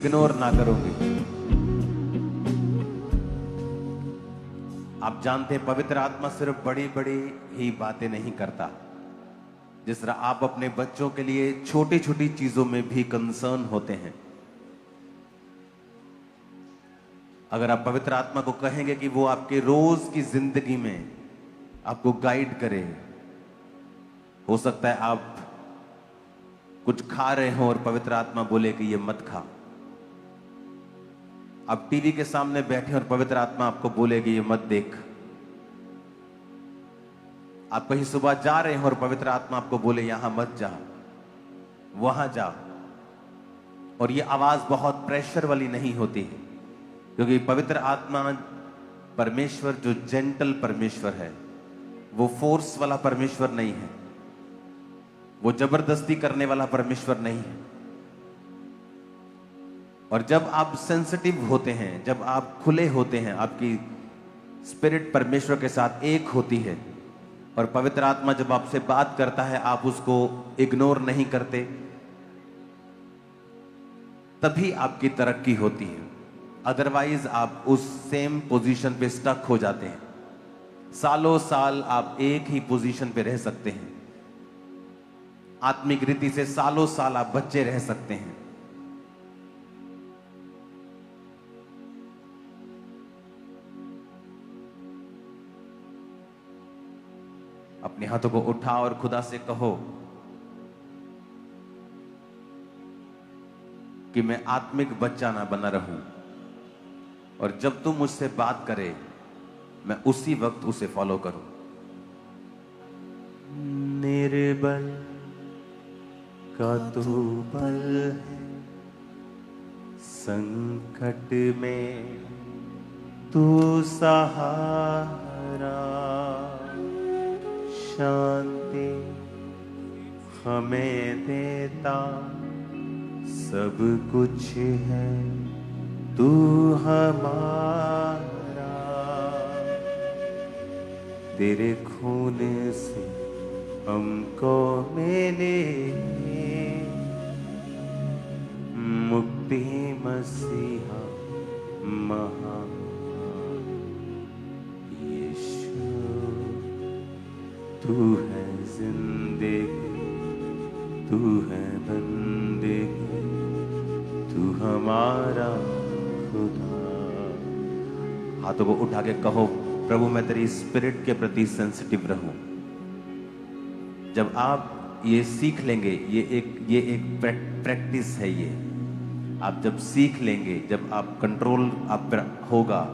Ignore ना करोगे। आप जानते हैं पवित्र आत्मा सिर्फ बड़ी बड़ी ही बातें नहीं करता। जिस तरह आप अपने बच्चों के लिए छोटी छोटी चीजों में भी कंसर्न होते हैं। अगर आप पवित्र आत्मा को कहेंगे कि वो आपके रोज की जिंदगी में आपको गाइड करे, हो सकता है आप कुछ खा रहे हो और पवित्र आत्मा बोले कि ये मत खा। आप टीवी के सामने बैठे और पवित्र आत्मा आपको बोलेगी ये मत देख। आप कहीं सुबह जा रहे हो और पवित्र आत्मा आपको बोले यहां मत जा, वहां जा। और ये आवाज बहुत प्रेशर वाली नहीं होती है, क्योंकि पवित्र आत्मा परमेश्वर जो जेंटल परमेश्वर है, वो फोर्स वाला परमेश्वर नहीं है, वो जबरदस्ती करने वाला परमेश्वर नहीं है। और जब आप सेंसिटिव होते हैं, जब आप खुले होते हैं, आपकी स्पिरिट परमेश्वर के साथ एक होती है और पवित्र आत्मा जब आपसे बात करता है आप उसको इग्नोर नहीं करते, तभी आपकी तरक्की होती है। अदरवाइज आप उस सेम पोजीशन पे स्टक हो जाते हैं। सालों साल आप एक ही पोजीशन पे रह सकते हैं। आत्मिक रीति से सालों साल आप बच्चे रह सकते हैं। अपने हाथों को उठाओ और खुदा से कहो कि मैं आत्मिक बच्चा ना बना रहूं, और जब तुम मुझसे बात करे मैं उसी वक्त उसे फॉलो करूं। निर्बल का तू बल है, संकट में तू सहारा, शांति हमें देता सब कुछ है तू हमारा। तेरे खून से हमको मिले मुक्ति, मसीहा महान यीशु। तू है जिंदगी, तू है बंदगी, तू हमारा खुदा। हाथों को उठा के कहो प्रभु मैं तेरी स्पिरिट के प्रति सेंसिटिव रहूं। जब आप ये सीख लेंगे, ये एक प्रैक्टिस है। ये आप जब सीख लेंगे, जब आप कंट्रोल आप पर होगा,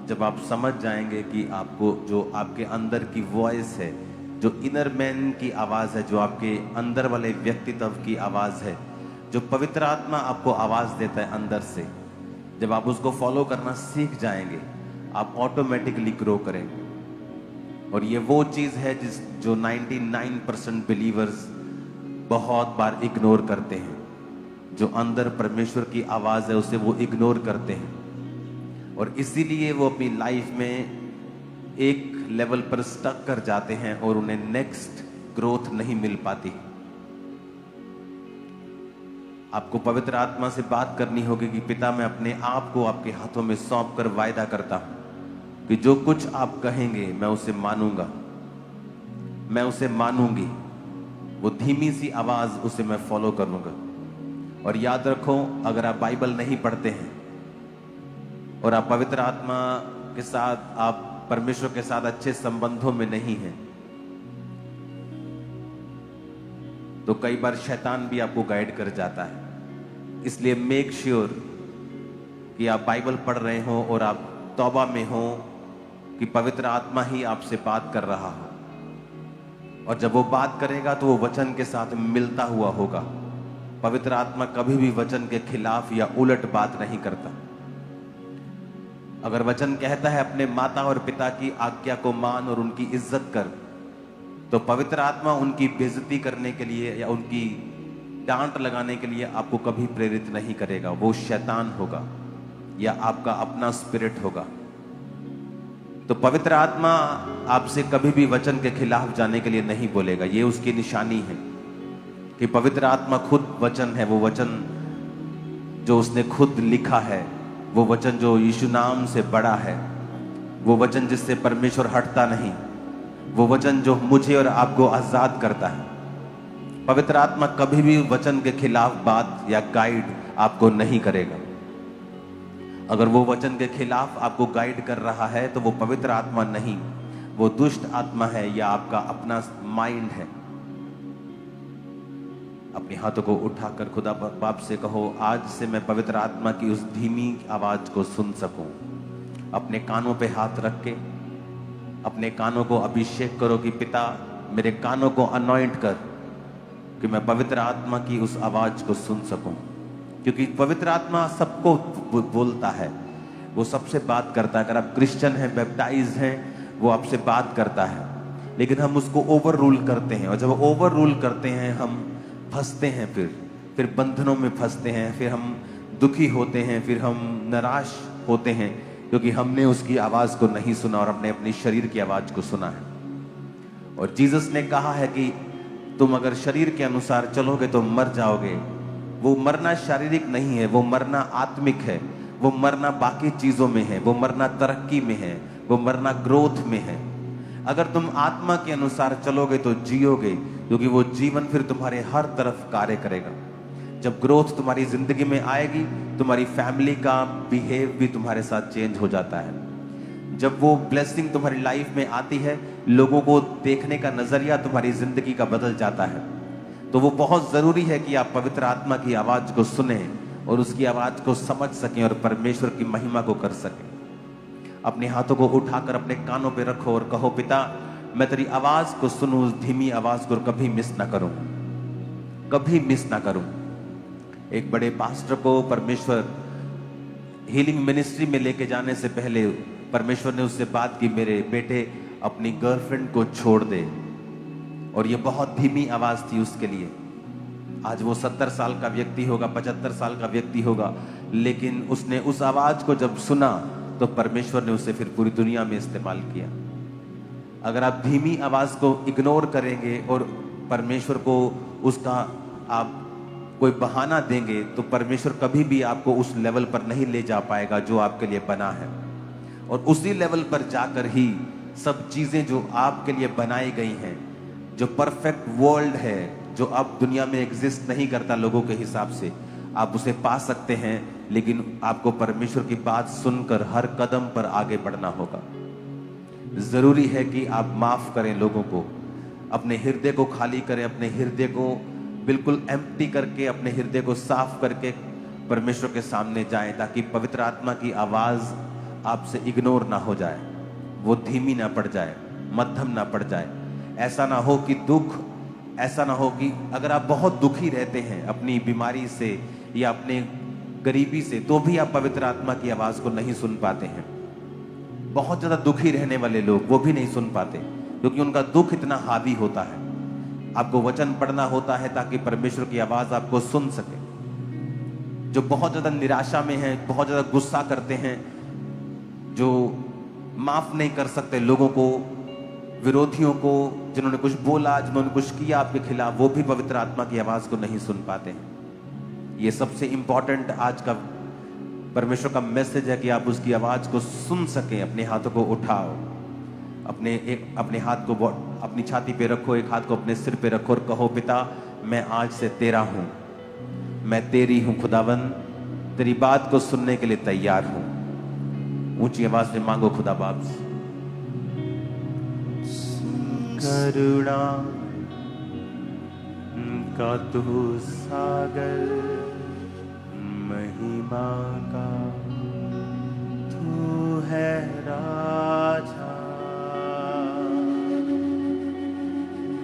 जब आप समझ जाएंगे कि आपको जो आपके अंदर की वॉइस है, जो इनर मैन की आवाज है, जो आपके अंदर वाले व्यक्तित्व की आवाज है, जो पवित्र आत्मा आपको आवाज देता है अंदर से, जब आप उसको फॉलो करना सीख जाएंगे, आप ऑटोमेटिकली ग्रो करेंगे। और ये वो चीज है जो 99% बिलीवर्स बहुत बार इग्नोर करते हैं। जो अंदर परमेश्वर की आवाज है उसे वो इग्नोर करते हैं, और इसीलिए वो अपनी लाइफ में एक लेवल पर स्टक कर जाते हैं और उन्हें नेक्स्ट ग्रोथ नहीं मिल पाती। आपको पवित्र आत्मा से बात करनी होगी कि पिता मैं अपने आप को आपके हाथों में सौंप कर वायदा करता हूं कि जो कुछ आप कहेंगे मैं उसे मानूंगा, मैं उसे मानूंगी। वो धीमी सी आवाज, उसे मैं फॉलो करूंगा। और याद रखो, अगर आप बाइबल नहीं पढ़ते हैं और आप पवित्र आत्मा के साथ, आप परमेश्वर के साथ अच्छे संबंधों में नहीं हैं, तो कई बार शैतान भी आपको गाइड कर जाता है। इसलिए मेक श्योर कि आप बाइबल पढ़ रहे हो और आप तौबा में हो कि पवित्र आत्मा ही आपसे बात कर रहा हो। और जब वो बात करेगा तो वो वचन के साथ मिलता हुआ होगा। पवित्र आत्मा कभी भी वचन के खिलाफ या उलट बात नहीं करता। अगर वचन कहता है अपने माता और पिता की आज्ञा को मान और उनकी इज्जत कर, तो पवित्र आत्मा उनकी बेइज्जती करने के लिए या उनकी डांट लगाने के लिए आपको कभी प्रेरित नहीं करेगा। वो शैतान होगा या आपका अपना स्पिरिट होगा। तो पवित्र आत्मा आपसे कभी भी वचन के खिलाफ जाने के लिए नहीं बोलेगा। ये उसकी निशानी है कि पवित्र आत्मा खुद वचन है। वो वचन जो उसने खुद लिखा है, वो वचन जो यीशु नाम से बड़ा है, वो वचन जिससे परमेश्वर हटता नहीं, वो वचन जो मुझे और आपको आजाद करता है। पवित्र आत्मा कभी भी वचन के खिलाफ बात या गाइड आपको नहीं करेगा। अगर वो वचन के खिलाफ आपको गाइड कर रहा है तो वो पवित्र आत्मा नहीं, वो दुष्ट आत्मा है या आपका अपना माइंड है। अपने हाथों को उठाकर खुदा बाप से कहो, आज से मैं पवित्र आत्मा की उस धीमी आवाज को सुन सकूं। अपने कानों पे हाथ रख के अपने कानों को अभिषेक करो कि पिता मेरे कानों को अनॉइंट कर कि मैं पवित्र आत्मा की उस आवाज को सुन सकूं। क्योंकि पवित्र आत्मा सबको बोलता है, वो सबसे बात करता है। अगर आप क्रिश्चियन हैं, बैप्टाइज्ड हैं, वो आपसे बात करता है, लेकिन हम उसको ओवर रूल करते हैं। और जब ओवर रूल करते हैं हम फंसते हैं, फिर बंधनों में फंसते हैं, फिर हम दुखी होते हैं, फिर हम निराश होते हैं, क्योंकि हमने उसकी आवाज को नहीं सुना और हमने अपनी शरीर की आवाज को सुना है। और जीसस ने कहा है कि तुम अगर शरीर के अनुसार चलोगे तो मर जाओगे। वो मरना शारीरिक नहीं है, वो मरना आत्मिक है, वो मरना बाकी चीजों में है, वो मरना तरक्की में है, वो मरना ग्रोथ में है। अगर तुम आत्मा के अनुसार चलोगे तो जियोगे, क्योंकि वो जीवन फिर तुम्हारे हर तरफ कार्य करेगा। जब ग्रोथ तुम्हारी जिंदगी में आएगी, तुम्हारी फैमिली का बिहेव भी तुम्हारे साथ चेंज हो जाता है। जब वो ब्लेसिंग तुम्हारी लाइफ में आती है, लोगों को देखने का नजरिया तुम्हारी जिंदगी का बदल जाता है। तो वो बहुत जरूरी है कि आप पवित्र आत्मा की आवाज को सुने और उसकी आवाज को समझ सकें और परमेश्वर की महिमा को कर सकें। अपने हाथों को उठाकर अपने कानों पे रखो और कहो, पिता मैं तेरी आवाज को सुनूं, उस धीमी आवाज को कभी मिस ना करूं, कभी मिस ना करूं। एक बड़े पास्टर को परमेश्वर हीलिंग मिनिस्ट्री में लेके जाने से पहले परमेश्वर ने उससे बात की, मेरे बेटे अपनी गर्लफ्रेंड को छोड़ दे। और ये बहुत धीमी आवाज थी उसके लिए। आज वो 70 साल का व्यक्ति होगा, 75 साल का व्यक्ति होगा, लेकिन उसने उस आवाज को जब सुना तो परमेश्वर ने उसे फिर पूरी दुनिया में इस्तेमाल किया। अगर आप धीमी आवाज को इग्नोर करेंगे और परमेश्वर को उसका आप कोई बहाना देंगे तो परमेश्वर कभी भी आपको उस लेवल पर नहीं ले जा पाएगा जो आपके लिए बना है। और उसी लेवल पर जाकर ही सब चीजें जो आपके लिए बनाई गई हैं, जो परफेक्ट वर्ल्ड है, जो अब दुनिया में एग्जिस्ट नहीं करता लोगों के हिसाब से, आप उसे पा सकते हैं। लेकिन आपको परमेश्वर की बात सुनकर हर कदम पर आगे बढ़ना होगा। जरूरी है कि आप माफ करें लोगों को, अपने हृदय को खाली करें, अपने हृदय को बिल्कुल एम्प्टी करके, अपने हृदय को साफ करके परमेश्वर के सामने जाएं, ताकि पवित्र आत्मा की आवाज आपसे इग्नोर ना हो जाए, वो धीमी ना पड़ जाए, मध्यम ना पड़ जाए। ऐसा ना हो कि दुख, ऐसा ना हो कि अगर आप बहुत दुखी रहते हैं अपनी बीमारी से या अपने गरीबी से, तो भी आप पवित्र आत्मा की आवाज को नहीं सुन पाते हैं। बहुत ज्यादा दुखी रहने वाले लोग वो भी नहीं सुन पाते, क्योंकि उनका दुख इतना हावी होता है। आपको वचन पढ़ना होता है ताकि परमेश्वर की आवाज आपको सुन सके। जो बहुत ज्यादा निराशा में है, बहुत ज्यादा गुस्सा करते हैं, जो माफ नहीं कर सकते लोगों को, विरोधियों को, जिन्होंने कुछ बोला, जिन्होंने कुछ किया आपके खिलाफ, वो भी पवित्र आत्मा की आवाज को नहीं सुन पाते हैं। ये सबसे इंपॉर्टेंट आज का परमेश्वर का मैसेज है कि आप उसकी आवाज को सुन सकें। अपने हाथों को उठाओ, अपने हाथ को अपनी छाती पे रखो, एक हाथ को अपने सिर पे रखो और कहो, पिता मैं आज से तेरा हूं, मैं तेरी हूं खुदावन, तेरी बात को सुनने के लिए तैयार हूं। ऊंची आवाज में मांगो खुदा बाप से। करुणा का तू सागर, महिमा का तू है राजा,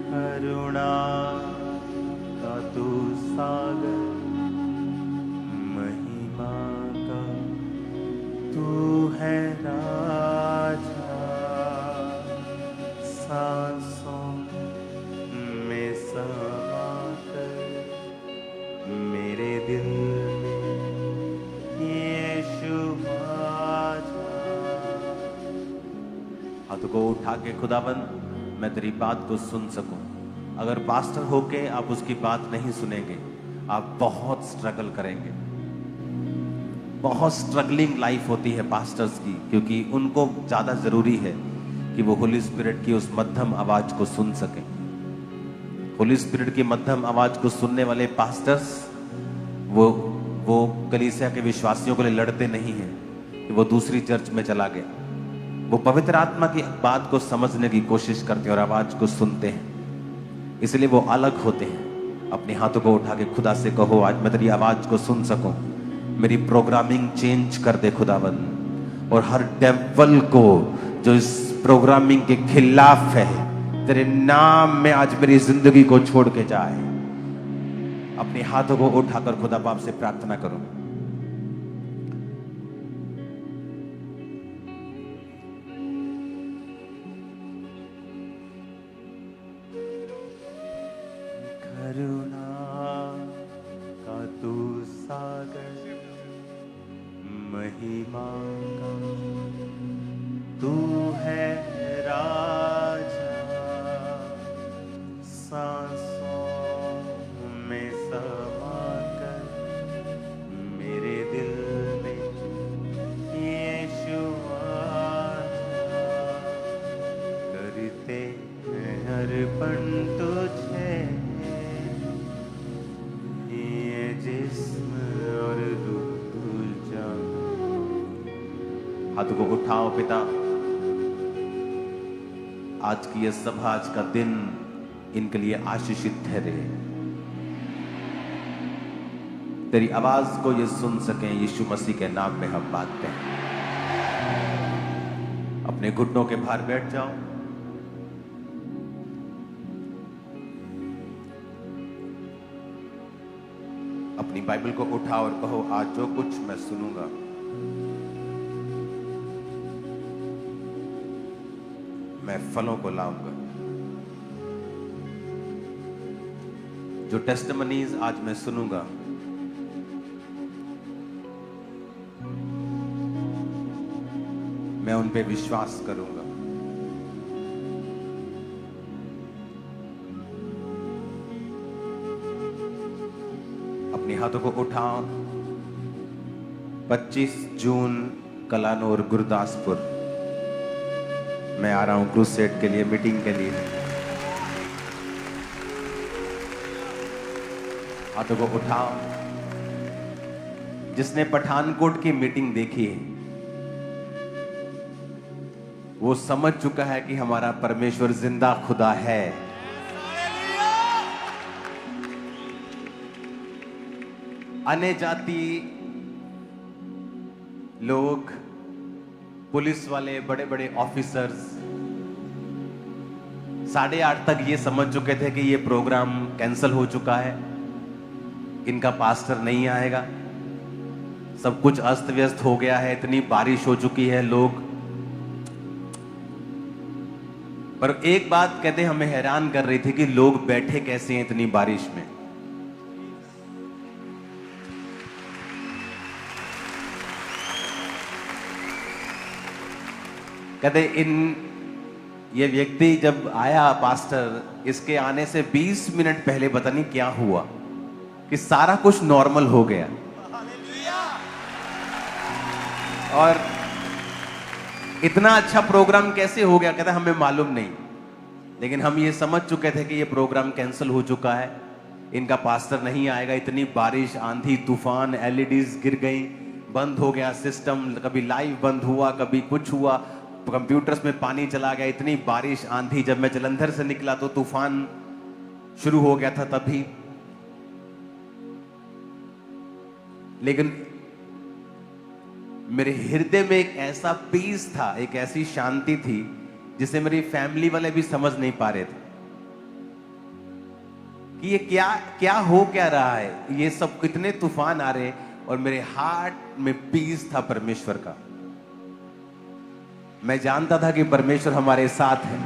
करुणा का तू सागर, महिमा का तू है राजा। सांसों में समा कर मेरे दिल में यीशु आजा। हाथों को उठा के, खुदावन मैं तेरी बात को सुन सकूं। अगर पास्टर होके आप उसकी बात नहीं सुनेंगे, आप बहुत स्ट्रगल करेंगे। बहुत स्ट्रगलिंग लाइफ होती है पास्टर्स की, क्योंकि उनको ज़्यादा ज़रूरी है कि वो होली स्पिरिट की उस मध्यम आवाज़ को सुन सकें। होली स्पिरिट की मध्यम आवाज़ को सुनने वाले पास्टर्स वो कलीसिया के विश्वासियों के लिए लड़ते नहीं हैं कि वो दूसरी चर्च में चला गया। वो पवित्र आत्मा की बात को समझने की कोशिश करते हैं और आवाज़ को सुनते हैं, इसलिए वो अलग होते हैं। अपने हाथों को उठा के खुदा से कहो, आज मैं तेरी आवाज़ को सुन सकूं, मेरी प्रोग्रामिंग चेंज कर दे खुदावन। और हर डेविल को जो इस प्रोग्रामिंग के खिलाफ है, तेरे नाम में आज मेरी जिंदगी को छोड़ के जाए। अपने हाथों को उठाकर खुदा बाप से प्रार्थना करो। करुणा का तू सागर, महिमा का तू है राजा, सांसों में समाकर मेरे दिल में यीशु आजा। करते हैं अर्पण तुझे ये जिस्म और रूह जान। हाथों को उठाओ पिता, आज की यह सभा, आज का दिन इनके लिए आशीषित ठहरे। तेरी आवाज को ये सुन सकें, यीशु मसीह के नाम में हम मांगते हैं। अपने घुटनों के भार बैठ जाओ। अपनी बाइबल को उठाओ और कहो, आज जो कुछ मैं सुनूंगा मैं फलों को लाऊंगा। जो टेस्टिमनीज आज मैं सुनूंगा मैं उन पे विश्वास करूंगा। अपने हाथों को उठाओ। 25 जून कलानौर गुरदासपुर मैं आ रहा हूं क्रूसेड के लिए, मीटिंग के लिए। हाथों को उठाओ। जिसने पठानकोट की मीटिंग देखी है वो समझ चुका है कि हमारा परमेश्वर जिंदा खुदा है। अन्य जाति लोग, पुलिस वाले, बड़े बड़े ऑफिसर्स 8:30 तक ये समझ चुके थे कि ये प्रोग्राम कैंसिल हो चुका है, इनका पास्टर नहीं आएगा, सब कुछ अस्त व्यस्त हो गया है, इतनी बारिश हो चुकी है। लोग पर एक बात कहते हमें हैरान कर रही थी कि लोग बैठे कैसे हैं इतनी बारिश में। कहते ये व्यक्ति जब आया पास्टर, इसके आने से 20 मिनट पहले पता नहीं क्या हुआ कि सारा कुछ नॉर्मल हो गया। और इतना अच्छा प्रोग्राम कैसे हो गया, कहता हमें मालूम नहीं, लेकिन हम ये समझ चुके थे कि ये प्रोग्राम कैंसिल हो चुका है, इनका पास्टर नहीं आएगा। इतनी बारिश, आंधी तूफान, एलईडीज गिर गई, बंद हो गया सिस्टम, कभी लाइव बंद हुआ, कभी कुछ हुआ, कंप्यूटर्स में पानी चला गया, इतनी बारिश आंधी। जब मैं जलंधर से निकला तो तूफान शुरू हो गया था तभी। लेकिन मेरे हृदय में एक ऐसा पीस था, एक ऐसी शांति थी जिसे मेरी फैमिली वाले भी समझ नहीं पा रहे थे कि ये क्या हो क्या रहा है। ये सब इतने तूफान आ रहे और मेरे हार्ट में पीस था परमेश्वर का। मैं जानता था कि परमेश्वर हमारे साथ है।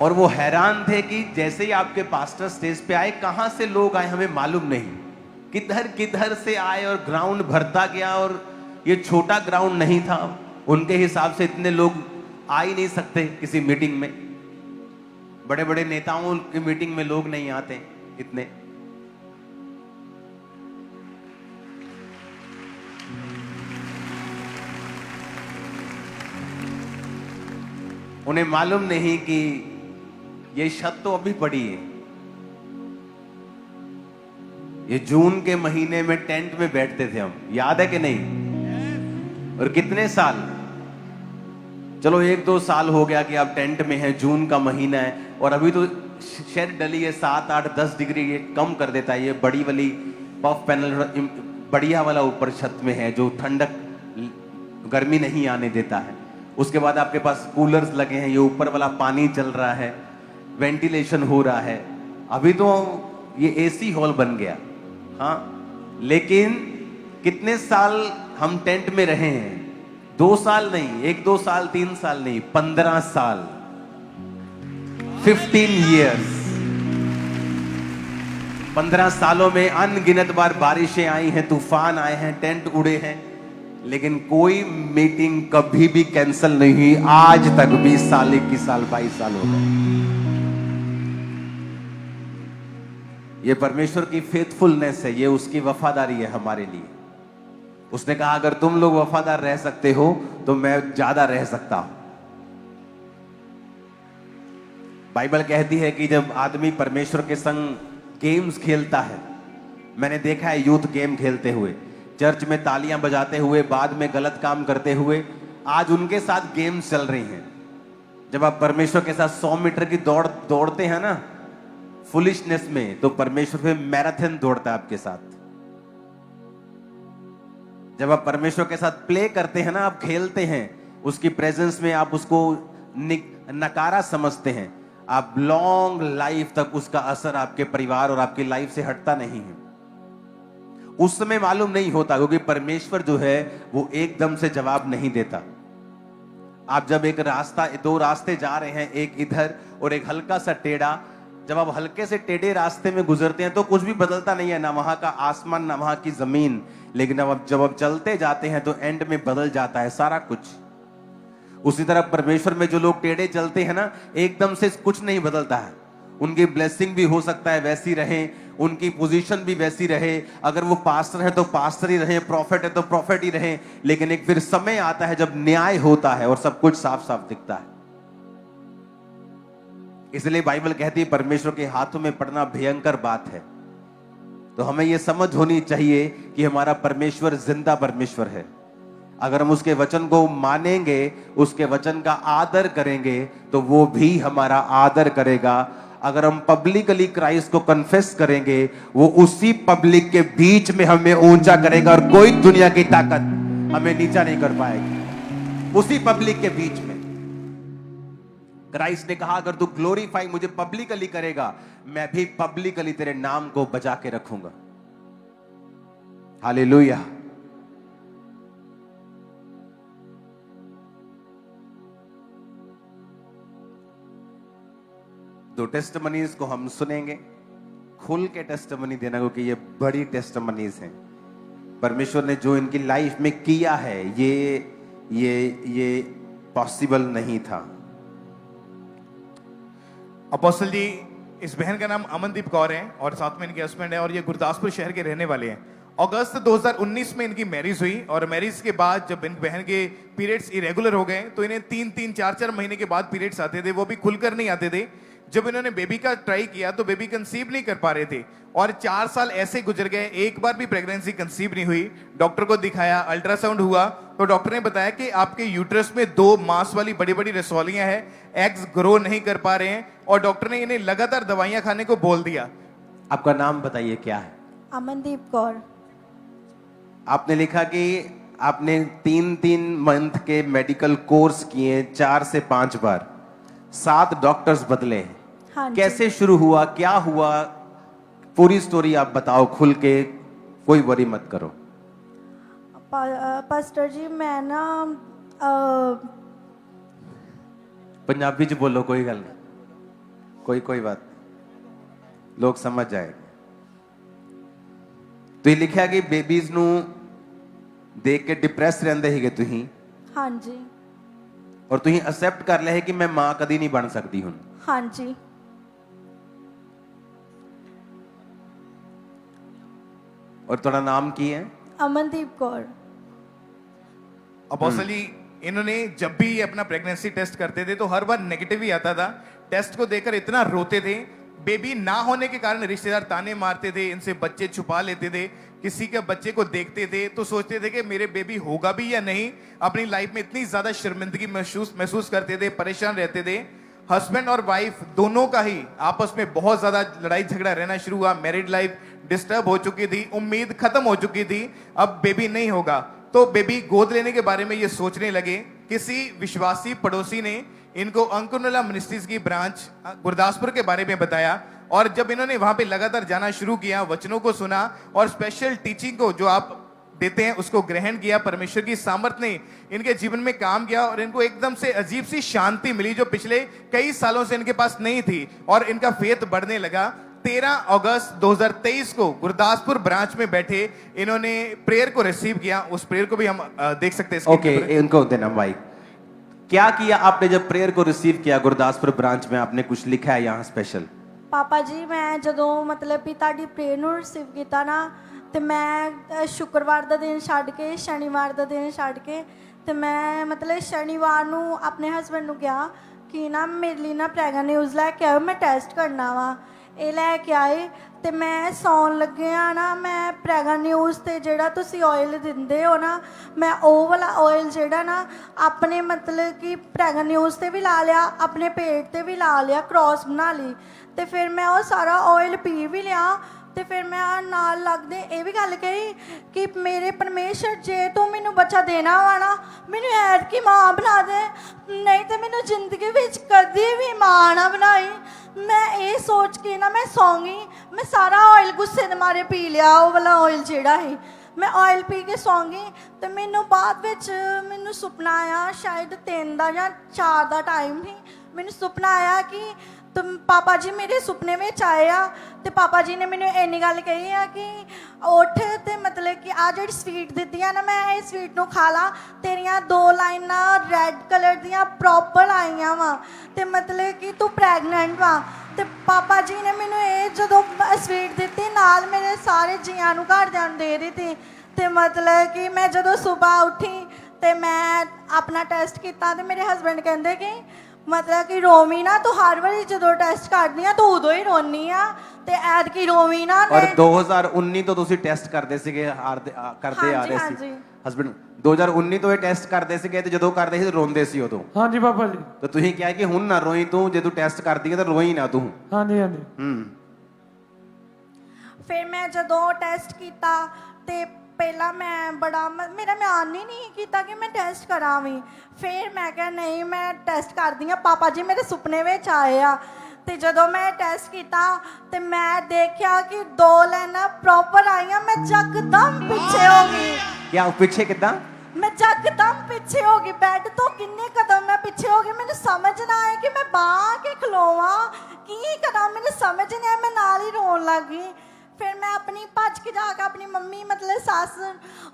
और वो हैरान थे कि जैसे ही आपके पास्टर स्टेज पे आए, कहां से लोग आए हमें मालूम नहीं, किधर किधर से आए और ग्राउंड भरता गया। और ये छोटा ग्राउंड नहीं था, उनके हिसाब से इतने लोग आ ही नहीं सकते किसी मीटिंग में। बड़े बड़े नेताओं की मीटिंग में लोग नहीं आते इतने। उन्हें मालूम नहीं कि ये छत तो अभी पड़ी है। ये जून के महीने में टेंट में बैठते थे हम, याद है कि नहीं? और कितने साल, चलो 1-2 साल हो गया कि आप टेंट में हैं, जून का महीना है और अभी तो शेड डली है, 7-8-10 डिग्री ये कम कर देता है। ये बड़ी वाली पफ पैनल बढ़िया वाला ऊपर छत में है जो ठंडक गर्मी नहीं आने देता है। उसके बाद आपके पास कूलर्स लगे हैं, ये ऊपर वाला पानी चल रहा है, वेंटिलेशन हो रहा है। अभी तो ये एसी हॉल बन गया। हाँ, लेकिन कितने साल हम टेंट में रहे हैं? 2 साल नहीं, 1-2 साल 3 साल नहीं, 15 साल, 15 years। 15 सालों में अनगिनत बार बारिशें आई हैं, तूफान आए हैं, टेंट उड़े हैं, लेकिन कोई मीटिंग कभी भी कैंसिल नहीं हुई आज तक। 20 साल, 21 साल, 22 साल हो गए। ये परमेश्वर की फेथफुलनेस है, ये उसकी वफादारी है हमारे लिए। उसने कहा अगर तुम लोग वफादार रह सकते हो तो मैं ज्यादा रह सकता हूं। बाइबल कहती है कि जब आदमी परमेश्वर के संग गेम्स खेलता है, मैंने देखा है यूथ गेम खेलते हुए, चर्च में तालियां बजाते हुए, बाद में गलत काम करते हुए, आज उनके साथ गेम्स चल रही हैं। जब आप परमेश्वर के साथ 100 मीटर की दौड़ दौड़ते हैं ना फुलिशनेस में, तो परमेश्वर फिर मैराथन दौड़ता है आपके साथ। जब आप परमेश्वर के साथ प्ले करते हैं ना, आप खेलते हैं उसकी प्रेजेंस में, आप उसको नकारा समझते हैं, आप लॉन्ग लाइफ तक उसका असर आपके परिवार और आपकी लाइफ से हटता नहीं है। उस समय मालूम नहीं होता, क्योंकि परमेश्वर जो है वो एकदम से जवाब नहीं देता। आप जब एक रास्ता, 2 रास्ते जा रहे हैं, एक इधर और एक हल्का सा टेढ़ा, जब आप हल्के से टेढ़े रास्ते में गुजरते हैं तो कुछ भी बदलता नहीं है, ना वहां का आसमान ना वहां की जमीन। लेकिन अब जब आप चलते जाते हैं तो एंड में बदल जाता है सारा कुछ। उसी तरह परमेश्वर में जो लोग टेढ़े चलते हैं ना, एकदम से कुछ नहीं बदलता है। उनकी ब्लेसिंग भी हो सकता है वैसी रहे, उनकी पोजीशन भी वैसी रहे, अगर वो पास्टर है तो पास्टर ही रहे, प्रॉफिट है तो प्रॉफिट ही रहे, लेकिन एक फिर समय आता है जब न्याय होता है और सब कुछ साफ साफ दिखता है। इसलिए बाइबल कहती है परमेश्वर के हाथों में पड़ना भयंकर बात है। तो हमें यह समझ होनी चाहिए कि हमारा परमेश्वर जिंदा परमेश्वर है। अगर हम उसके वचन को मानेंगे, उसके वचन का आदर करेंगे, तो वो भी हमारा आदर करेगा। अगर हम पब्लिकली क्राइस्ट को कन्फेस करेंगे, वो उसी पब्लिक के बीच में हमें ऊंचा करेगा और कोई दुनिया की ताकत हमें नीचा नहीं कर पाएगी। उसी पब्लिक के बीच में क्राइस्ट ने कहा अगर तू ग्लोरीफाई मुझे पब्लिकली करेगा, मैं भी पब्लिकली तेरे नाम को बचा के रखूंगा। हालेलुया। दो टेस्टमनीज को हम सुनेंगे, खुल के टेस्टमनी देना, क्योंकि ये बड़ी टेस्टमनीज हैं। परमेश्वर ने जो इनकी लाइफ में किया है, ये पॉसिबल नहीं था। अपोस्टल जी, इस बहन का नाम अमनदीप कौर है और साथ में इनके हस्बैंड है और ये गुरदासपुर शहर के रहने वाले हैं। अगस्त 2019 में इनकी मैरिज हुई और मैरिज के बाद जब इन बहन के पीरियड्स इरेगुलर हो गए तो इन्हें 3-3, 4-4 महीने के बाद पीरियड्स आते थे, वो भी खुलकर नहीं आते थे। जब इन्होंने बेबी का ट्राई किया तो बेबी कंसीव नहीं कर पा रहे थे और 4 साल ऐसे गुजर गए, एक बार भी प्रेगनेंसी कंसीव नहीं हुई। डॉक्टर को दिखाया, अल्ट्रासाउंड हुआ तो डॉक्टर ने बताया कि आपके यूट्रस में 2 मांस वाली बड़ी बड़ी रसौलियां हैं, एग्स ग्रो नहीं कर पा रहे हैं और डॉक्टर ने इन्हें लगातार दवाइयां खाने को बोल दिया। आपका नाम बताइए क्या है? अमनदीप कौर। आपने लिखा कि आपने 3-3 मंथ के मेडिकल कोर्स किए, 4 से 5 बार, 7 डॉक्टर्स बदले। हाँ जी। कैसे शुरू हुआ, क्या हुआ, पूरी स्टोरी आप बताओ खुल के, कोई वरी मत करो। पास्टर जी, मैं ना पंजाबी च बोलो, कोई गल नहीं, कोई बात नहीं, लोग समझ जाएंगे। तो ये लिखा कि बेबीज नू देख के डिप्रेस रहंदे ही तुही। हाँ जी। और तुही एक्सेप्ट कर लिया है कि मैं मां कदी नहीं बन सकती हूं। हाँ जी। और थोड़ा नाम की है? अमनदीप कौर। अपोस्टल जी, इन्होंने जब भी ये अपना प्रेगनेंसी टेस्ट करते थे तो हर बार नेगेटिव ही आता था। टेस्ट को देखकर इतना रोते थे, बेबी ना होने के कारण रिश्तेदार ताने मारते थे, इनसे बच्चे छुपा लेते थे। किसी के बच्चे को देखते थे तो सोचते थे कि मेरे बेबी होगा भी या नहीं। अपनी लाइफ में इतनी ज्यादा शर्मिंदगी महसूस करते थे, परेशान रहते थे। हस्बैंड और वाइफ दोनों का ही आपस में बहुत ज्यादा लड़ाई झगड़ा रहना शुरू हुआ। मैरिड लाइफ डिस्टर्ब हो चुकी थी, उम्मीद खत्म हो चुकी थी, अब बेबी नहीं होगा। तो बेबी गोद लेने के बारे में ये सोचने लगे। किसी विश्वासी पड़ोसी ने इनको अंकुरनला मिनिस्ट्रीज की ब्रांच गुरदासपुर के बारे में बताया, और जब इन्होंने वहां पे लगातार जाना शुरू किया, वचनों को सुना और स्पेशल टीचिंग को जो आप देते हैं उसको ग्रहण किया, परमेश्वर की सामर्थ ने इनके जीवन में काम किया और इनको एकदम से अजीब सी शांति मिली जो पिछले कई सालों से इनके पास नहीं थी, और इनका फेथ बढ़ने लगा। 13 अगस्त 2023 को गुरदासपुर ब्रांच में बैठे इन्होंने प्रेयर को रिसीव किया। उस प्रेयर को भी हम देख सकते हैं। ओके, इनको देना माइक। क्या किया आपने जब प्रेयर को रिसीव किया गुरदासपुर ब्रांच में? आपने कुछ लिखा है यहाँ स्पेशल? ਪਾਪਾ ਜੀ ਮੈਂ ਜਦੋਂ ਮਤਲਬ ਵੀ ਤੁਹਾਡੀ ਪ੍ਰੇਅਰ ਨੂੰ ਰਿਸੀਵ ਕੀਤਾ ਨਾ, ਤੇ ਮੈਂ ਸ਼ੁੱਕਰਵਾਰ ਦਾ ਦਿਨ ਛੱਡ ਕੇ ਸ਼ਨੀਵਾਰ ਦਾ ਦਿਨ ਛੱਡ ਕੇ ਤੇ ਮੈਂ ਮਤਲਬ ਸ਼ਨੀਵਾਰ ਨੂੰ ਆਪਣੇ ਹਸਬੰਡ ਨੂੰ ਕਿਹਾ ਕਿ ਨਾ ਮੇਰੇ ਲਈ ਨਾ ਪ੍ਰੈਗਨ ਨਿਊਜ਼ ਲੈ ਕੇ ਆਇਓ, ਮੈਂ ਟੈਸਟ ਕਰਨਾ ਵਾ। ਇਹ ਲੈ ਕੇ ਆਏ ਤੇ ਮੈਂ ਸੌਣ ਲੱਗਿਆ ਨਾ, ਮੈਂ ਪ੍ਰੈਗਨ ਨਿਊਜ਼ ਤੇ ਜਿਹੜਾ ਤੁਸੀਂ ਆਇਲ ਦਿੰਦੇ ਹੋ ਨਾ, ਮੈਂ ਉਹ ਵਾਲਾ ਆਇਲ ਜਿਹੜਾ ਨਾ ਆਪਣੇ ਮਤਲਬ ਕਿ ਪ੍ਰੈਗਨ ਨਿਊਜ਼ ਤੇ ਵੀ ਲਾ ਲਿਆ, ਆਪਣੇ ਪੇਟ ਤੇ ਵੀ ਲਾ ਲਿਆ, ਕ੍ਰੋਸ ਬਣਾ ਲਈ। ਤੇ ਫਿਰ ਮੈਂ ਉਹ ਸਾਰਾ ਆਇਲ ਪੀ ਵੀ ਲਿਆ। ਤੇ ਫਿਰ ਮੈਂ ਨਾਲ ਲੱਗਦੇ ਇਹ ਵੀ ਗੱਲ ਕਹੀ ਕਿ ਮੇਰੇ ਪਰਮੇਸ਼ਰ ਜੇ ਤੂੰ ਮੈਨੂੰ ਬੱਚਾ ਦੇਣਾ ਵਾ ਨਾ, ਮੈਨੂੰ ਐਤਕੀ ਮਾਂ ਬਣਾ ਦੇ, ਨਹੀਂ ਤੇ ਮੈਨੂੰ ਜ਼ਿੰਦਗੀ ਵਿੱਚ ਕਦੀ ਵੀ ਮਾਂ ਨਾ ਬਣਾਈ। ਮੈਂ ਇਹ ਸੋਚ ਕੇ ਨਾ ਮੈਂ ਸੌਂ ਗਈ। ਮੈਂ ਸਾਰਾ ਆਇਲ ਗੁੱਸੇ ਦੇ ਮਾਰੇ ਪੀ ਲਿਆ, ਉਹ ਵਾਲਾ ਆਇਲ ਜਿਹੜਾ ਸੀ। ਮੈਂ ਆਇਲ ਪੀ ਕੇ ਸੌਂ ਗਈ ਤੇ ਮੈਨੂੰ ਬਾਅਦ ਵਿੱਚ ਮੈਨੂੰ ਸੁਪਨਾ ਆਇਆ, ਸ਼ਾਇਦ 3 ਦਾ ਜਾਂ 4 ਦਾ ਟਾਈਮ ਸੀ। ਮੈਨੂੰ ਸੁਪਨਾ ਆਇਆ ਕਿ ਪਾਪਾ ਜੀ ਮੇਰੇ ਸੁਪਨੇ ਵਿੱਚ ਆਏ ਆ ਤੇ ਪਾਪਾ ਜੀ ਨੇ ਮੈਨੂੰ ਇੰਨੀ ਗੱਲ ਕਹੀ ਆ ਕਿ ਉੱਠ ਤੇ ਮਤਲਬ ਕਿ ਆ ਜਿਹੜੀ ਸਵੀਟ ਦਿੱਤੀ ਆ ਨਾ, ਮੈਂ ਇਹ ਸਵੀਟ ਨੂੰ ਖਾ ਲਾ, ਤੇਰੀਆਂ 2 ਲਾਈਨਾਂ ਰੈੱਡ ਕਲਰ ਦੀਆਂ ਪ੍ਰੋਪਰ ਆਈਆਂ ਵਾ ਤੇ ਮਤਲਬ ਕਿ ਤੂੰ ਪ੍ਰੈਗਨੈਂਟ ਵਾ। ਤੇ ਪਾਪਾ ਜੀ ਨੇ ਮੈਨੂੰ ਇਹ ਜਦੋਂ ਸਵੀਟ ਦਿੱਤੀ, ਨਾਲ ਮੇਰੇ ਸਾਰੇ ਜੀਆਂ ਨੂੰ ਘਰਦਿਆਂ ਨੂੰ ਦੇ ਦਿੱਤੀ। ਤੇ ਮਤਲਬ ਕਿ ਮੈਂ ਜਦੋਂ ਸਵੇਰ ਉੱਠੀ ਤੇ ਮੈਂ ਆਪਣਾ ਟੈਸਟ ਕੀਤਾ ਤੇ ਮੇਰੇ ਹਸਬੈਂਡ ਕਹਿੰਦੇ ਕਿ ਮਤਲਬ ਕਿ ਰੋਵੀ ਨਾ, ਤੂੰ ਹਰ ਵਾਰੀ ਜਦੋਂ ਟੈਸਟ ਕਰਦੀ ਆ ਤੂੰ ਉਦੋਂ ਹੀ ਰੋਨੀ ਆ ਤੇ ਐਤਕੀ ਰੋਵੀ ਨਾ। ਔਰ 2019 ਤੋਂ ਤੁਸੀਂ ਟੈਸਟ ਕਰਦੇ ਸੀਗੇ, ਕਰਦੇ ਆ ਰਹੇ ਸੀ ਹਸਬੰਡ? 2019 ਤੋਂ ਇਹ ਟੈਸਟ ਕਰਦੇ ਸੀਗੇ ਤੇ ਜਦੋਂ ਕਰਦੇ ਸੀ ਰੋਂਦੇ ਸੀ ਉਦੋਂ? ਹਾਂਜੀ ਪਾਪਾ ਜੀ। ਤੇ ਤੁਸੀਂ ਕਿਹਾ ਕਿ ਹੁਣ ਨਾ ਰੋਈ ਤੂੰ, ਜੇ ਤੂੰ ਟੈਸਟ ਕਰਦੀ ਹੈ ਤਾਂ ਰੋਈ ਨਾ ਤੂੰ। ਹਾਂਜੀ ਹਾਂਜੀ। ਫਿਰ ਮੈਂ ਜਦੋਂ ਟੈਸਟ ਕੀਤਾ ਤੇ ਪਹਿਲਾਂ ਮੈਂ ਬੜਾ ਮੇਰਾ ਧਿਆਨ ਹੀ ਨਹੀਂ ਕੀਤਾ ਕਿ ਮੈਂ ਟੈਸਟ ਕਰਾਂ ਵੀ। ਫਿਰ ਮੈਂ ਕਿਹਾ ਨਹੀਂ ਮੈਂ ਟੈਸਟ ਕਰਦੀ ਹਾਂ, ਪਾਪਾ ਜੀ ਮੇਰੇ ਸੁਪਨੇ ਵਿੱਚ ਆਏ ਆ। ਤੇ ਜਦੋਂ ਮੈਂ ਟੈਸਟ ਕੀਤਾ ਤੇ ਮੈਂ ਦੇਖਿਆ ਕਿ 2 ਲਾਈਨਾਂ ਪ੍ਰੋਪਰ ਆਈਆਂ। ਮੈਂ ਜੱਕਦਮ ਪਿੱਛੇ ਹੋ ਗਈ। ਕਿਆ ਪਿੱਛੇ ਕਿੱਦਾਂ? ਮੈਂ ਜੱਕਦਮ ਪਿੱਛੇ ਹੋ ਗਈ, ਬੈੱਡ ਤੋਂ ਕਿੰਨੇ ਕਦਮ ਮੈਂ ਪਿੱਛੇ ਹੋ ਗਈ। ਮੈਨੂੰ ਸਮਝ ਨਾ ਆਇਆ ਕਿ ਮੈਂ ਬਾਂਹ ਕੇ ਖਲੋਵਾਂ, ਕੀ ਕਰਾਂ, ਮੈਨੂੰ ਸਮਝ ਨਹੀਂ ਆਇਆ। ਮੈਂ ਨਾਲ ਹੀ ਰੋਣ ਲੱਗ ਗਈ। ਫਿਰ ਮੈਂ ਆਪਣੀ ਭੱਜ ਕੇ ਜਾ ਕੇ ਆਪਣੀ ਮੰਮੀ ਮਤਲਬ ਸੱਸ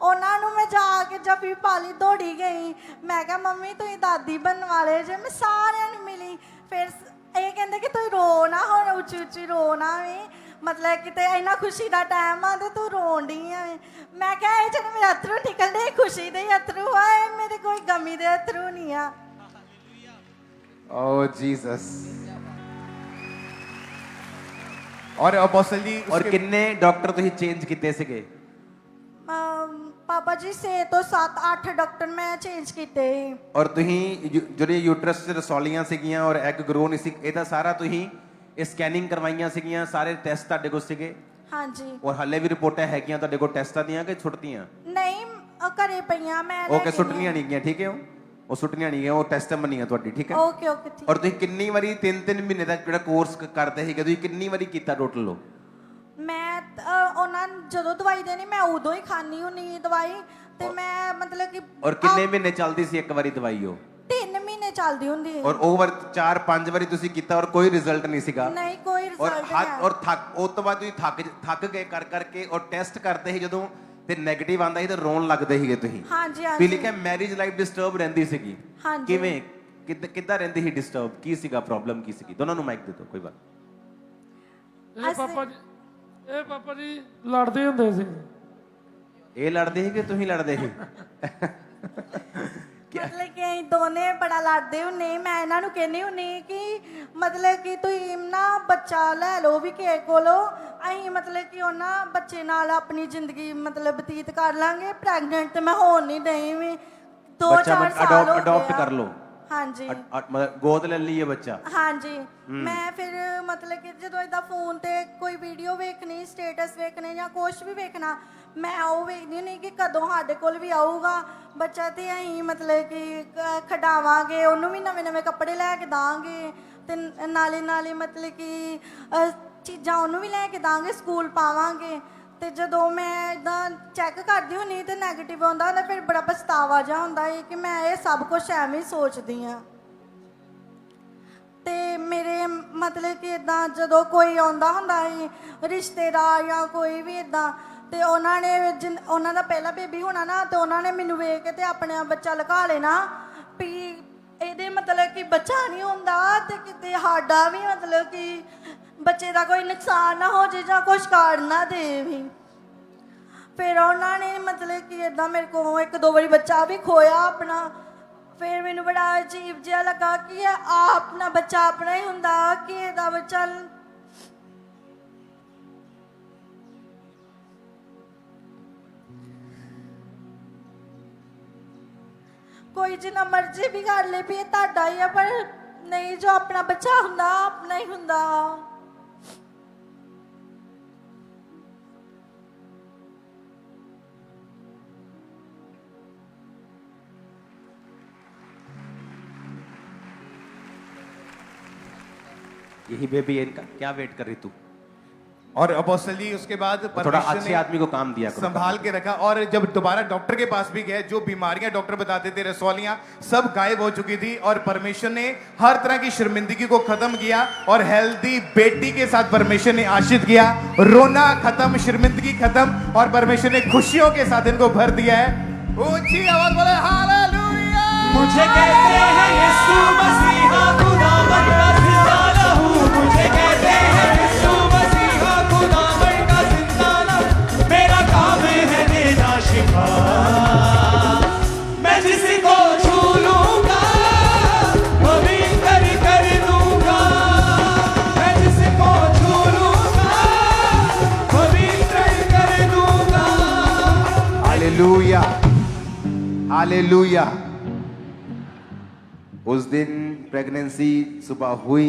ਉਹਨਾਂ ਨੂੰ ਮੈਂ ਜਾ ਕੇ ਜੱਫੀ ਪਾ ਲਈ, ਦੌੜੀ ਗਈ। ਮੈਂ ਕਿਹਾ ਮੰਮੀ ਤੁਸੀਂ ਦਾਦੀ ਬਣਨ ਵਾਲੇ ਜੇ। ਮੈਂ ਸਾਰਿਆਂ ਨੂੰ ਮਿਲੀ। ਫਿਰ ਇਹ ਕਹਿੰਦੇ ਕਿ ਤੂੰ ਰੋ ਨਾ, ਹੁਣ ਉੱਚੀ ਉੱਚੀ ਰੋ ਨਾ ਵੀ, ਮਤਲਬ ਕਿਤੇ ਇੰਨਾ ਖੁਸ਼ੀ ਦਾ ਟਾਈਮ ਆ ਤੇ ਤੂੰ ਰੋਣ ਡਈ ਆ। ਮੈਂ ਕਿਹਾ ਇਹ ਜਿਹੜੇ ਮੇਰੇ ਅਥਰੂ ਨਿਕਲਦੇ ਖੁਸ਼ੀ ਦੇ ਅਥਰੂ ਆ, ਇਹ ਮੇਰੇ ਕੋਈ ਗਮੀ ਦੇ ਅਥਰੂ ਨਹੀਂ ਆ। ਓ ਜੀਸਸ। और अपोस्टल जी और कितने डॉक्टर ਤੁਸੀਂ ਚੇਂਜ ਕੀਤੇ ਸੀਗੇ? ਪਾਪਾ ਜੀ 6 ਤੋਂ 7-8 ਡਾਕਟਰ ਮੈਂ ਚੇਂਜ ਕੀਤੇ। ਔਰ ਤੁਸੀਂ ਜਿਹੜੇ ਯੂਟਰਸ ਤੇ ਰਸੌਲੀਆਂ ਸੀਗੀਆਂ ਔਰ ਐਗ ਗਰੋ ਨਹੀਂ ਸੀ, ਇਹਦਾ ਸਾਰਾ ਤੁਸੀਂ ਇਹ ਸਕੈਨਿੰਗ ਕਰਵਾਈਆਂ ਸੀਗੀਆਂ, ਸਾਰੇ ਟੈਸਟ ਤੁਹਾਡੇ ਕੋਲ ਸੀਗੇ? ਹਾਂਜੀ। ਔਰ ਹਾਲੇ ਵੀ ਰਿਪੋਰਟਾਂ ਹੈਗੀਆਂ ਤੁਹਾਡੇ ਕੋਲ ਟੈਸਟਾਂ ਦੀਆਂ ਕਿ ਛੁੱਟਤੀਆਂ? ਨਹੀਂ ਘਰੇ ਪਈਆਂ ਮੈਂ। ਓਕੇ, ਸੁੱਟਣੀਆਂ ਨਹੀਂ ਗਈਆਂ, ਠੀਕ ਹੈ। ਉਹ ਸੁੱਟਣੀਆਂ ਨਹੀਂ ਗਈਆਂ, ਉਹ ਟੈਸਟ ਮੰਨੀਆਂ ਤੁਹਾਡੀ, ਠੀਕ ਹੈ। ਓਕੇ ਓਕੇ ਠੀਕ। ਔਰ ਤੁਸੀਂ ਕਿੰਨੀ ਵਾਰੀ 3-3 ਮਹੀਨੇ ਦਾ ਜਿਹੜਾ ਕੋਰਸ ਕਰਦੇ ਸੀਗੇ ਤੁਸੀਂ ਕਿੰਨੀ ਵਾਰੀ ਕੀਤਾ ਟੋਟਲ? ਉਹ ਮੈਂ ਉਹਨਾਂ ਜਦੋਂ ਦਵਾਈ ਦੇਣੀ ਮੈਂ ਉਦੋਂ ਹੀ ਖਾਣੀ ਹੁੰਨੀ ਦਵਾਈ। ਤੇ ਮੈਂ ਮਤਲਬ ਕਿ ਔਰ ਕਿੰਨੇ ਮਹੀਨੇ ਚੱਲਦੀ ਸੀ ਇੱਕ ਵਾਰੀ ਦਵਾਈ? ਉਹ 3 ਮਹੀਨੇ ਚੱਲਦੀ ਹੁੰਦੀ ਹੈ। ਔਰ ਉਹ ਵਾਰ 4-5 ਵਾਰੀ ਤੁਸੀਂ ਕੀਤਾ ਔਰ ਕੋਈ ਰਿਜ਼ਲਟ ਨਹੀਂ ਸੀਗਾ? ਨਹੀਂ ਕੋਈ ਰਿਜ਼ਲਟ ਨਹੀਂ। ਔਰ ਉਸ ਤੋਂ ਬਾਅਦ ਤੁਸੀਂ ਥੱਕ ਗਏ ਕਰ ਕਰਕੇ ਔਰ ਟੈਸਟ ਕਰਦੇ ਸੀ ਜਦੋਂ ਤੇ ਨੈਗੇਟਿਵ ਆਂਦਾ ਸੀ ਤੇ ਰੋਣ ਲੱਗਦੇ ਸੀਗੇ ਤੁਸੀਂ? ਹਾਂਜੀ ਹਾਂਜੀ। ਵੀ ਲਿਖਿਆ ਮੈਰਿਜ ਲਾਈਫ ਡਿਸਟਰਬ ਰਹਿੰਦੀ ਸੀਗੀ। ਹਾਂਜੀ। ਕਿਵੇਂ ਕਿੱਦਾਂ ਰਹਿੰਦੀ ਸੀ ਡਿਸਟਰਬ? ਕੀ ਸੀਗਾ ਪ੍ਰੋਬਲਮ? ਕੀ ਸੀਗੀ? ਦੋਨਾਂ ਨੂੰ ਮਾਈਕ ਦੇ ਦਿਓ, ਕੋਈ ਬਾਤ। ਇਹ ਪਾਪਾ ਜੀ ਲੜਦੇ ਹੁੰਦੇ ਸੀ। ਇਹ ਲੜਦੇ ਸੀ ਕਿ ਤੁਸੀਂ ਲੜਦੇ ਸੀ? ਮਤਲਬ ਕਿ ਨਹੀਂ ਦੋਨੇ ਬੜਾ ਲੜਦੇ ਹੁੰਨੇ। ਮੈਂ ਇਹਨਾਂ ਨੂੰ ਕਹਿੰਦੀ ਹੁੰਨੀ ਕਿ ਮਤਲਬ ਕਿ ਤੁਸੀਂ ਨਾ ਬੱਚਾ ਲੈ ਲਓ ਵੀ ਕਿਸੇ ਕੋਲੋਂ, ਅਸੀਂ ਮਤਲਬ ਕਿ ਉਹਨਾਂ ਬੱਚੇ ਨਾਲ ਆਪਣੀ ਜ਼ਿੰਦਗੀ ਮਤਲਬ ਬਤੀਤ ਕਰ ਲਾਂਗੇ। ਪ੍ਰੈਗਨੈਂਟ ਤੇ ਮੈਂ ਹੋਣ ਨਹੀਂ ਡਈ ਵੀ 2-4 ਸਾਲ ਹੋ अडॉप्ट गए। कर लो, ਹਾਂਜੀ मतलब गोद ले ली ये बच्चा। ਹਾਂਜੀ ਮੈਂ ਫਿਰ ਮਤਲਬ ਕਿ ਜਦੋਂ ਇਦਾਂ ਫੋਨ ਤੇ ਕੋਈ ਵੀਡੀਓ ਵੇਖਣੀ, ਸਟੇਟਸ ਵੇਖਣੇ ਜਾਂ ਕੁਝ ਵੀ ਵੇਖਣਾ, ਮੈਂ ਉਹ ਵੇਖਦੀ ਨਹੀਂ ਕਿ ਕਦੋਂ ਸਾਡੇ ਕੋਲ ਵੀ ਆਊਗਾ ਬੱਚਾ ਤੇ ਅਸੀਂ ਮਤਲਬ ਕਿ ਖਿਡਾਵਾਂਗੇ ਉਹਨੂੰ, ਵੀ ਨਵੇਂ ਨਵੇਂ ਕੱਪੜੇ ਲੈ ਕੇ ਦਾਂਗੇ ਤੇ ਨਾਲੇ ਨਾਲੇ ਮਤਲਬ ਕਿ ਚੀਜ਼ਾਂ ਉਹਨੂੰ ਵੀ ਲੈ ਕੇ ਦਾਂਗੇ, ਸਕੂਲ ਪਾਵਾਂਗੇ। ਤੇ ਜਦੋਂ ਮੈਂ ਇਦਾਂ ਚੈੱਕ ਕਰਦੀ ਹੁੰਨੀ ਤੇ ਨੈਗੇਟਿਵ ਆਉਂਦਾ ਹੁੰਦਾ, ਫਿਰ ਬੜਾ ਪਛਤਾਵਾ ਜਿਹਾ ਹੁੰਦਾ ਹੈ ਕਿ ਮੈਂ ਇਹ ਸਭ ਕੁਝ ਐਵੇਂ ਹੀ ਸੋਚਦੀ ਹਾਂ। ਤੇ ਮੇਰੇ ਮਤਲਬ ਕਿ ਇਦਾਂ ਜਦੋਂ ਕੋਈ ਆਉਂਦਾ ਹੁੰਦਾ ਸੀ ਰਿਸ਼ਤੇਦਾਰ ਜਾਂ ਕੋਈ ਵੀ ਇਦਾਂ, ਤੇ ਉਹਨਾਂ ਨੇ ਉਹਨਾਂ ਦਾ ਪਹਿਲਾ ਬੇਬੀ ਹੋਣਾ ਨਾ, ਤੇ ਉਹਨਾਂ ਨੇ ਮੈਨੂੰ ਵੇਖ ਕੇ ਤੇ ਆਪਣਾ ਬੱਚਾ ਲੁਕਾ ਲੈਣਾ ਵੀ ਇਹਦੇ ਮਤਲਬ ਕਿ ਬੱਚਾ ਨਹੀਂ ਹੁੰਦਾ ਤੇ ਕਿਤੇ ਸਾਡਾ ਵੀ ਮਤਲਬ ਕਿ ਬੱਚੇ ਦਾ ਕੋਈ ਨੁਕਸਾਨ ਨਾ ਹੋ ਜੇ ਜਾਂ ਕੁਛ ਕਾੜ ਨਾ ਦੇ ਵੀ। ਫਿਰ ਉਹਨਾਂ ਨੇ ਮਤਲਬ ਕਿ ਇਦਾਂ ਮੇਰੇ ਕੋਲ 1-2 ਵਾਰੀ ਬੱਚਾ ਵੀ ਖੋਇਆ ਆਪਣਾ। ਫਿਰ ਮੈਨੂੰ ਬੜਾ ਅਜੀਬ ਜਿਹਾ ਲੱਗਾ ਕਿ ਇਹ ਆਪਣਾ ਬੱਚਾ ਆਪਣਾ ਹੀ ਹੁੰਦਾ ਕਿ ਇਹਦਾ ਬੱਚਾ ਕੋਈ ਜਿੰਨਾ ਮਰਜ਼ੀ ਵੀ ਕਰ ਲੇ ਵੀ ਇਹ ਤੁਹਾਡਾ ਹੀ ਆ, ਪਰ ਨਹੀਂ, ਜੋ ਆਪਣਾ ਬੱਚਾ ਹੁੰਦਾ ਆਪਣਾ ਹੀ ਹੁੰਦਾ। यही बेबी है इनका, क्या वेट कर रही तू? और अपोस्टल जी उसके बाद थोड़ा परमेश्वर अच्छे ने आदमी को काम दिया करो। संभाल के रखा, और जब दोबारा डॉक्टर के पास भी गए, जो बीमारियां डॉक्टर बताते थे, रसौलियां सब गायब हो चुकी थी, और परमेश्वर ने हर तरह की शर्मिंदगी को खत्म किया और हेल्दी बेटी के साथ परमेश्वर ने आशीष किया। रोना खत्म, शर्मिंदगी खत्म, और परमेश्वर ने खुशियों के साथ इनको भर दिया है। ऊंची आवाज बोले हालेलुया। मुझे कहते हैं यीशु मसीहा खुदावन का जिंदा लहू, मुझे कहते हैं यीशु मसीहा खुदावन का जिंदा लहू, मेरा काम है देना शिफा, मैं जिसको छू लूंगा पवित्र कर दूंगा, मैं जिसको छू लूंगा पवित्र कर दूंगा। Hallelujah, hallelujah. उस दिन प्रेगनेंसी सुबह हुई,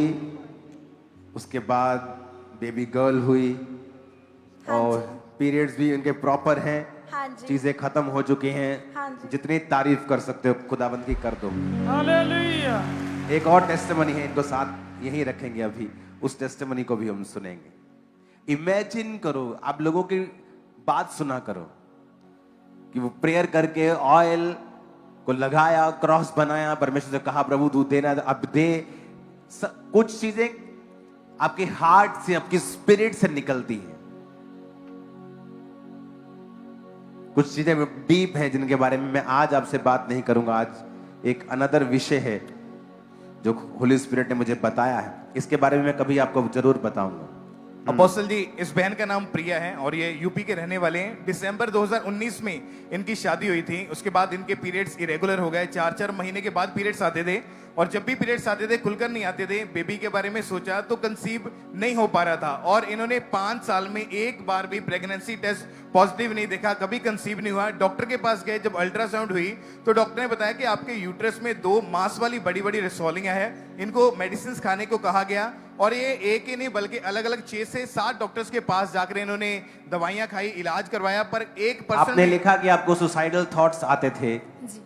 उसके बाद बेबी गर्ल हुई, और पीरियड्स भी उनके प्रॉपर हैं, हाँ जी। चीजें खत्म हो चुकी हैं। हाँ जी। जितनी तारीफ कर सकते हो खुदाबंद की कर दो। हालेलुया। एक और टेस्टिमनी है, इनको साथ यहीं रखेंगे अभी, उस टेस्टिमनी को भी हम सुनेंगे। इमेजिन करो, आप लोगों की बात सुना करो कि वो प्रेयर करके ऑयल को लगाया, क्रॉस बनाया, परमेश्वर से कहा प्रभु तू देना, अब दे। कुछ चीजें आपके हार्ट से, आपकी स्पिरिट से निकलती हैं, कुछ चीजें डीप हैं जिनके बारे में मैं आज आपसे बात नहीं करूंगा। आज एक अनदर विषय है जो होली स्पिरिट ने मुझे बताया है, इसके बारे में मैं कभी आपको जरूर बताऊंगा। अपोस्टल जी, इस बहन का नाम प्रिया है और ये यूपी के रहने वाले हैं। दिसंबर 2019 में इनकी शादी हुई थी। उसके बाद इनके पीरियड्स इरेगुलर हो गए। 4-4 महीने के बाद पीरियड्स आते थे, और जब भी पीरियड्स आते थे खुलकर नहीं आते थे। बेबी के बारे में सोचा तो कंसीव नहीं हो पा रहा था, और इन्होंने 5 साल में एक बार भी प्रेगनेंसी टेस्ट पॉजिटिव नहीं देखा, कभी कंसीव नहीं हुआ। डॉक्टर के पास गए, जब अल्ट्रासाउंड हुई तो डॉक्टर ने बताया कि आपके यूट्रस में 2 मांस वाली बड़ी बड़ी रसौलियां हैं। इनको मेडिसिन खाने को कहा गया, और ये एक ही नहीं बल्कि अलग अलग 6 से 7 डॉक्टर्स के पास जाकर इन्होंने दवाइयां खाई, इलाज करवाया, पर 1% आपने लिखा कि आपको सुसाइडल थॉट्स आते थे। जी।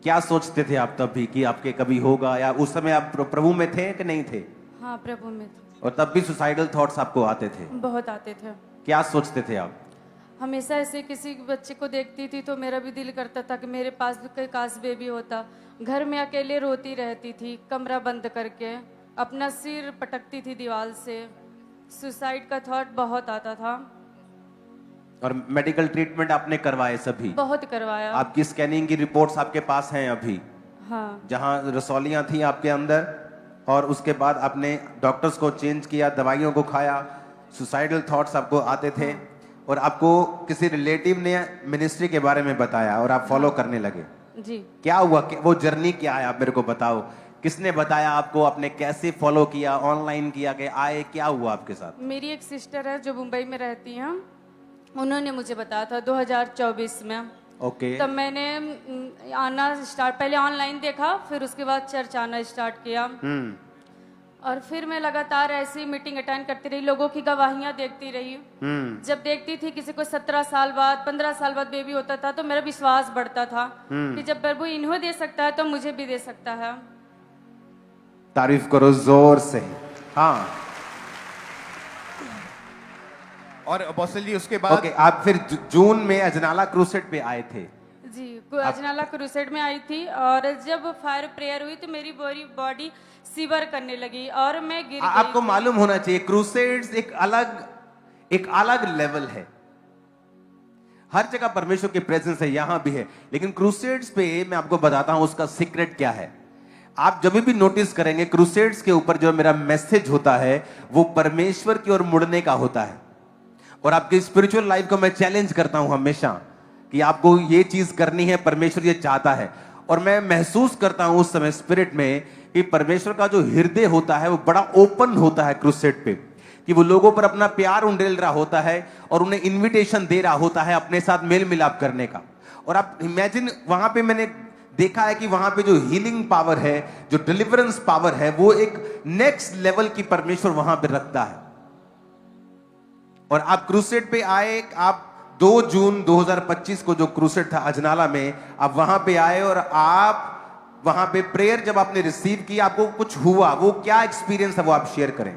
क्या सोचते थे आप तब भी कि आपके कभी होगा, या उस समय आप प्रभु में थे कि नहीं थे? हाँ, प्रभु में थे। और तब भी सुसाइडल थॉट्स आपको आते थे? बहुत आते थे। क्या सोचते थे आप? हमेशा ऐसे किसी बच्चे को देखती थी तो मेरा भी दिल करता था कि मेरे पास भी कोई काश बेबी होता। घर में अकेले रोती रहती थी, कमरा बंद करके अपना सिर पटकती थी दीवार से। सुसाइड का थॉट बहुत आता था। और मेडिकल ट्रीटमेंट आपने करवाए सभी? बहुत करवाया। आपकी स्कैनिंग की रिपोर्ट्स आपके पास हैं अभी? हाँ। जहां रसौलियां थी आपके अंदर, और उसके बाद आपने डॉक्टर्स को चेंज किया, दवाइयों को खाया, सुसाइडल थॉट्स आपको आते थे, और आपको किसी रिलेटिव ने मिनिस्ट्री के बारे में बताया और आप फॉलो करने लगे? जी। क्या हुआ, वो जर्नी क्या है, आप मेरे को बताओ। किसने बताया आपको, आपने कैसे फॉलो किया, ऑनलाइन किया कि आए, क्या हुआ आपके साथ? मेरी एक सिस्टर है जो मुंबई में रहती हैं, उन्होंने मुझे बताया था 2024 में। ओके। तब मैंने आना स्टार्ट, पहले ऑनलाइन देखा, फिर उसके बाद चर्च आना स्टार्ट किया। और फिर मैं लगातार ऐसी मीटिंग अटेंड करती रही, लोगों की गवाहियां देखती रही। जब देखती थी किसी को 17 साल बाद 15 साल बाद बेबी होता था तो मेरा विश्वास बढ़ता था कि जब प्रभु इन्हें दे सकता है तो मुझे भी दे सकता है। तारीफ करो जोर से। हाँ। और अपोस्टल जी उसके बाद ओके, आप फिर जून में अजनाला क्रूसेड पे आए थे? जी, अजनाला क्रूसेड में आई थी और जब फायर प्रेयर हुई तो मेरी बॉडी सीवर करने लगी और मैं गिर गई। आपको मालूम होना चाहिए क्रूसेड्स एक अलग लेवल है। हर जगह परमेश्वर की प्रेजेंस है, यहां भी है, लेकिन क्रूसेड्स पे मैं आपको बताता हूं उसका सीक्रेट क्या है। आप जब भी नोटिस करेंगे क्रूसेड्स के ऊपर जो मेरा मैसेज होता है वो परमेश्वर की ओर मुड़ने का होता है। और आपकी स्पिरिचुअल लाइफ को मैं चैलेंज करता हूं हमेशा कि आपको ये चीज करनी है, परमेश्वर ये चाहता है। और मैं महसूस करता हूं उस समय स्पिरिट में कि परमेश्वर का जो हृदय होता है वो बड़ा ओपन होता है क्रूसेड पे, कि वो लोगों पर अपना प्यार उंडेल रहा होता है और उन्हें इन्विटेशन दे रहा होता है अपने साथ मेल मिलाप करने का। और आप इमेजिन, वहां पे मैंने देखा है कि वहां पे जो हीलिंग पावर है, जो डिलीवरेंस पावर है, वो एक नेक्स्ट लेवल की परमेश्वर वहां पे रखता है। और आप क्रूसेड पे आए, आप 2 जून 2025 को जो क्रूसेड था अजनाला में, आप वहां पे आए और आप वहां पे प्रेयर जब आपने रिसीव की, आपको कुछ हुआ, वो क्या एक्सपीरियंस है वो आप शेयर करें।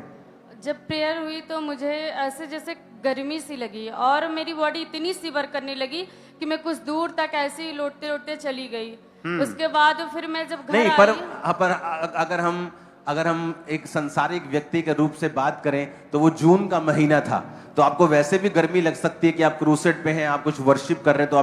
जब प्रेयर हुई तो मुझे ऐसे जैसे गर्मी सी लगी और मेरी बॉडी इतनी सीवर करने लगी कि मैं कुछ दूर तक ऐसे ही लौटते लौटते चली गई। उसके बाद फिर मैं जब घर नहीं, आई, पर अगर हम एक संसारिक व्यक्ति के रूप से बात करें तो वो जून का महीना था, तो आपको वैसे भी गर्मी लग सकती है कि आप क्रूसेड पे हैं, आप कुछ वर्शिप कर रहे हैं तो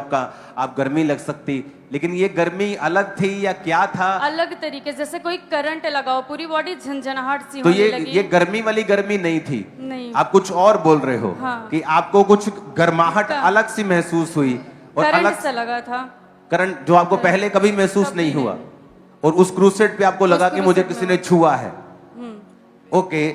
आप गर्मी लग सकती, लेकिन ये गर्मी अलग थी या क्या था? अलग तरीके जैसे कोई करंट लगाओ, पूरी बॉडी झंझनाहट सी तो होने लगी। ये गर्मी वाली गर्मी नहीं थी, नहीं, आप कुछ और बोल रहे हो। हाँ। कि आपको कुछ गर्माहट अलग सी महसूस हुई और करंट अलग सा लगा था, करंट जो आपको पहले कभी महसूस नहीं हुआ, और उस क्रूसेड पे आपको लगा कि मुझे किसी ने छुआ है। ओके,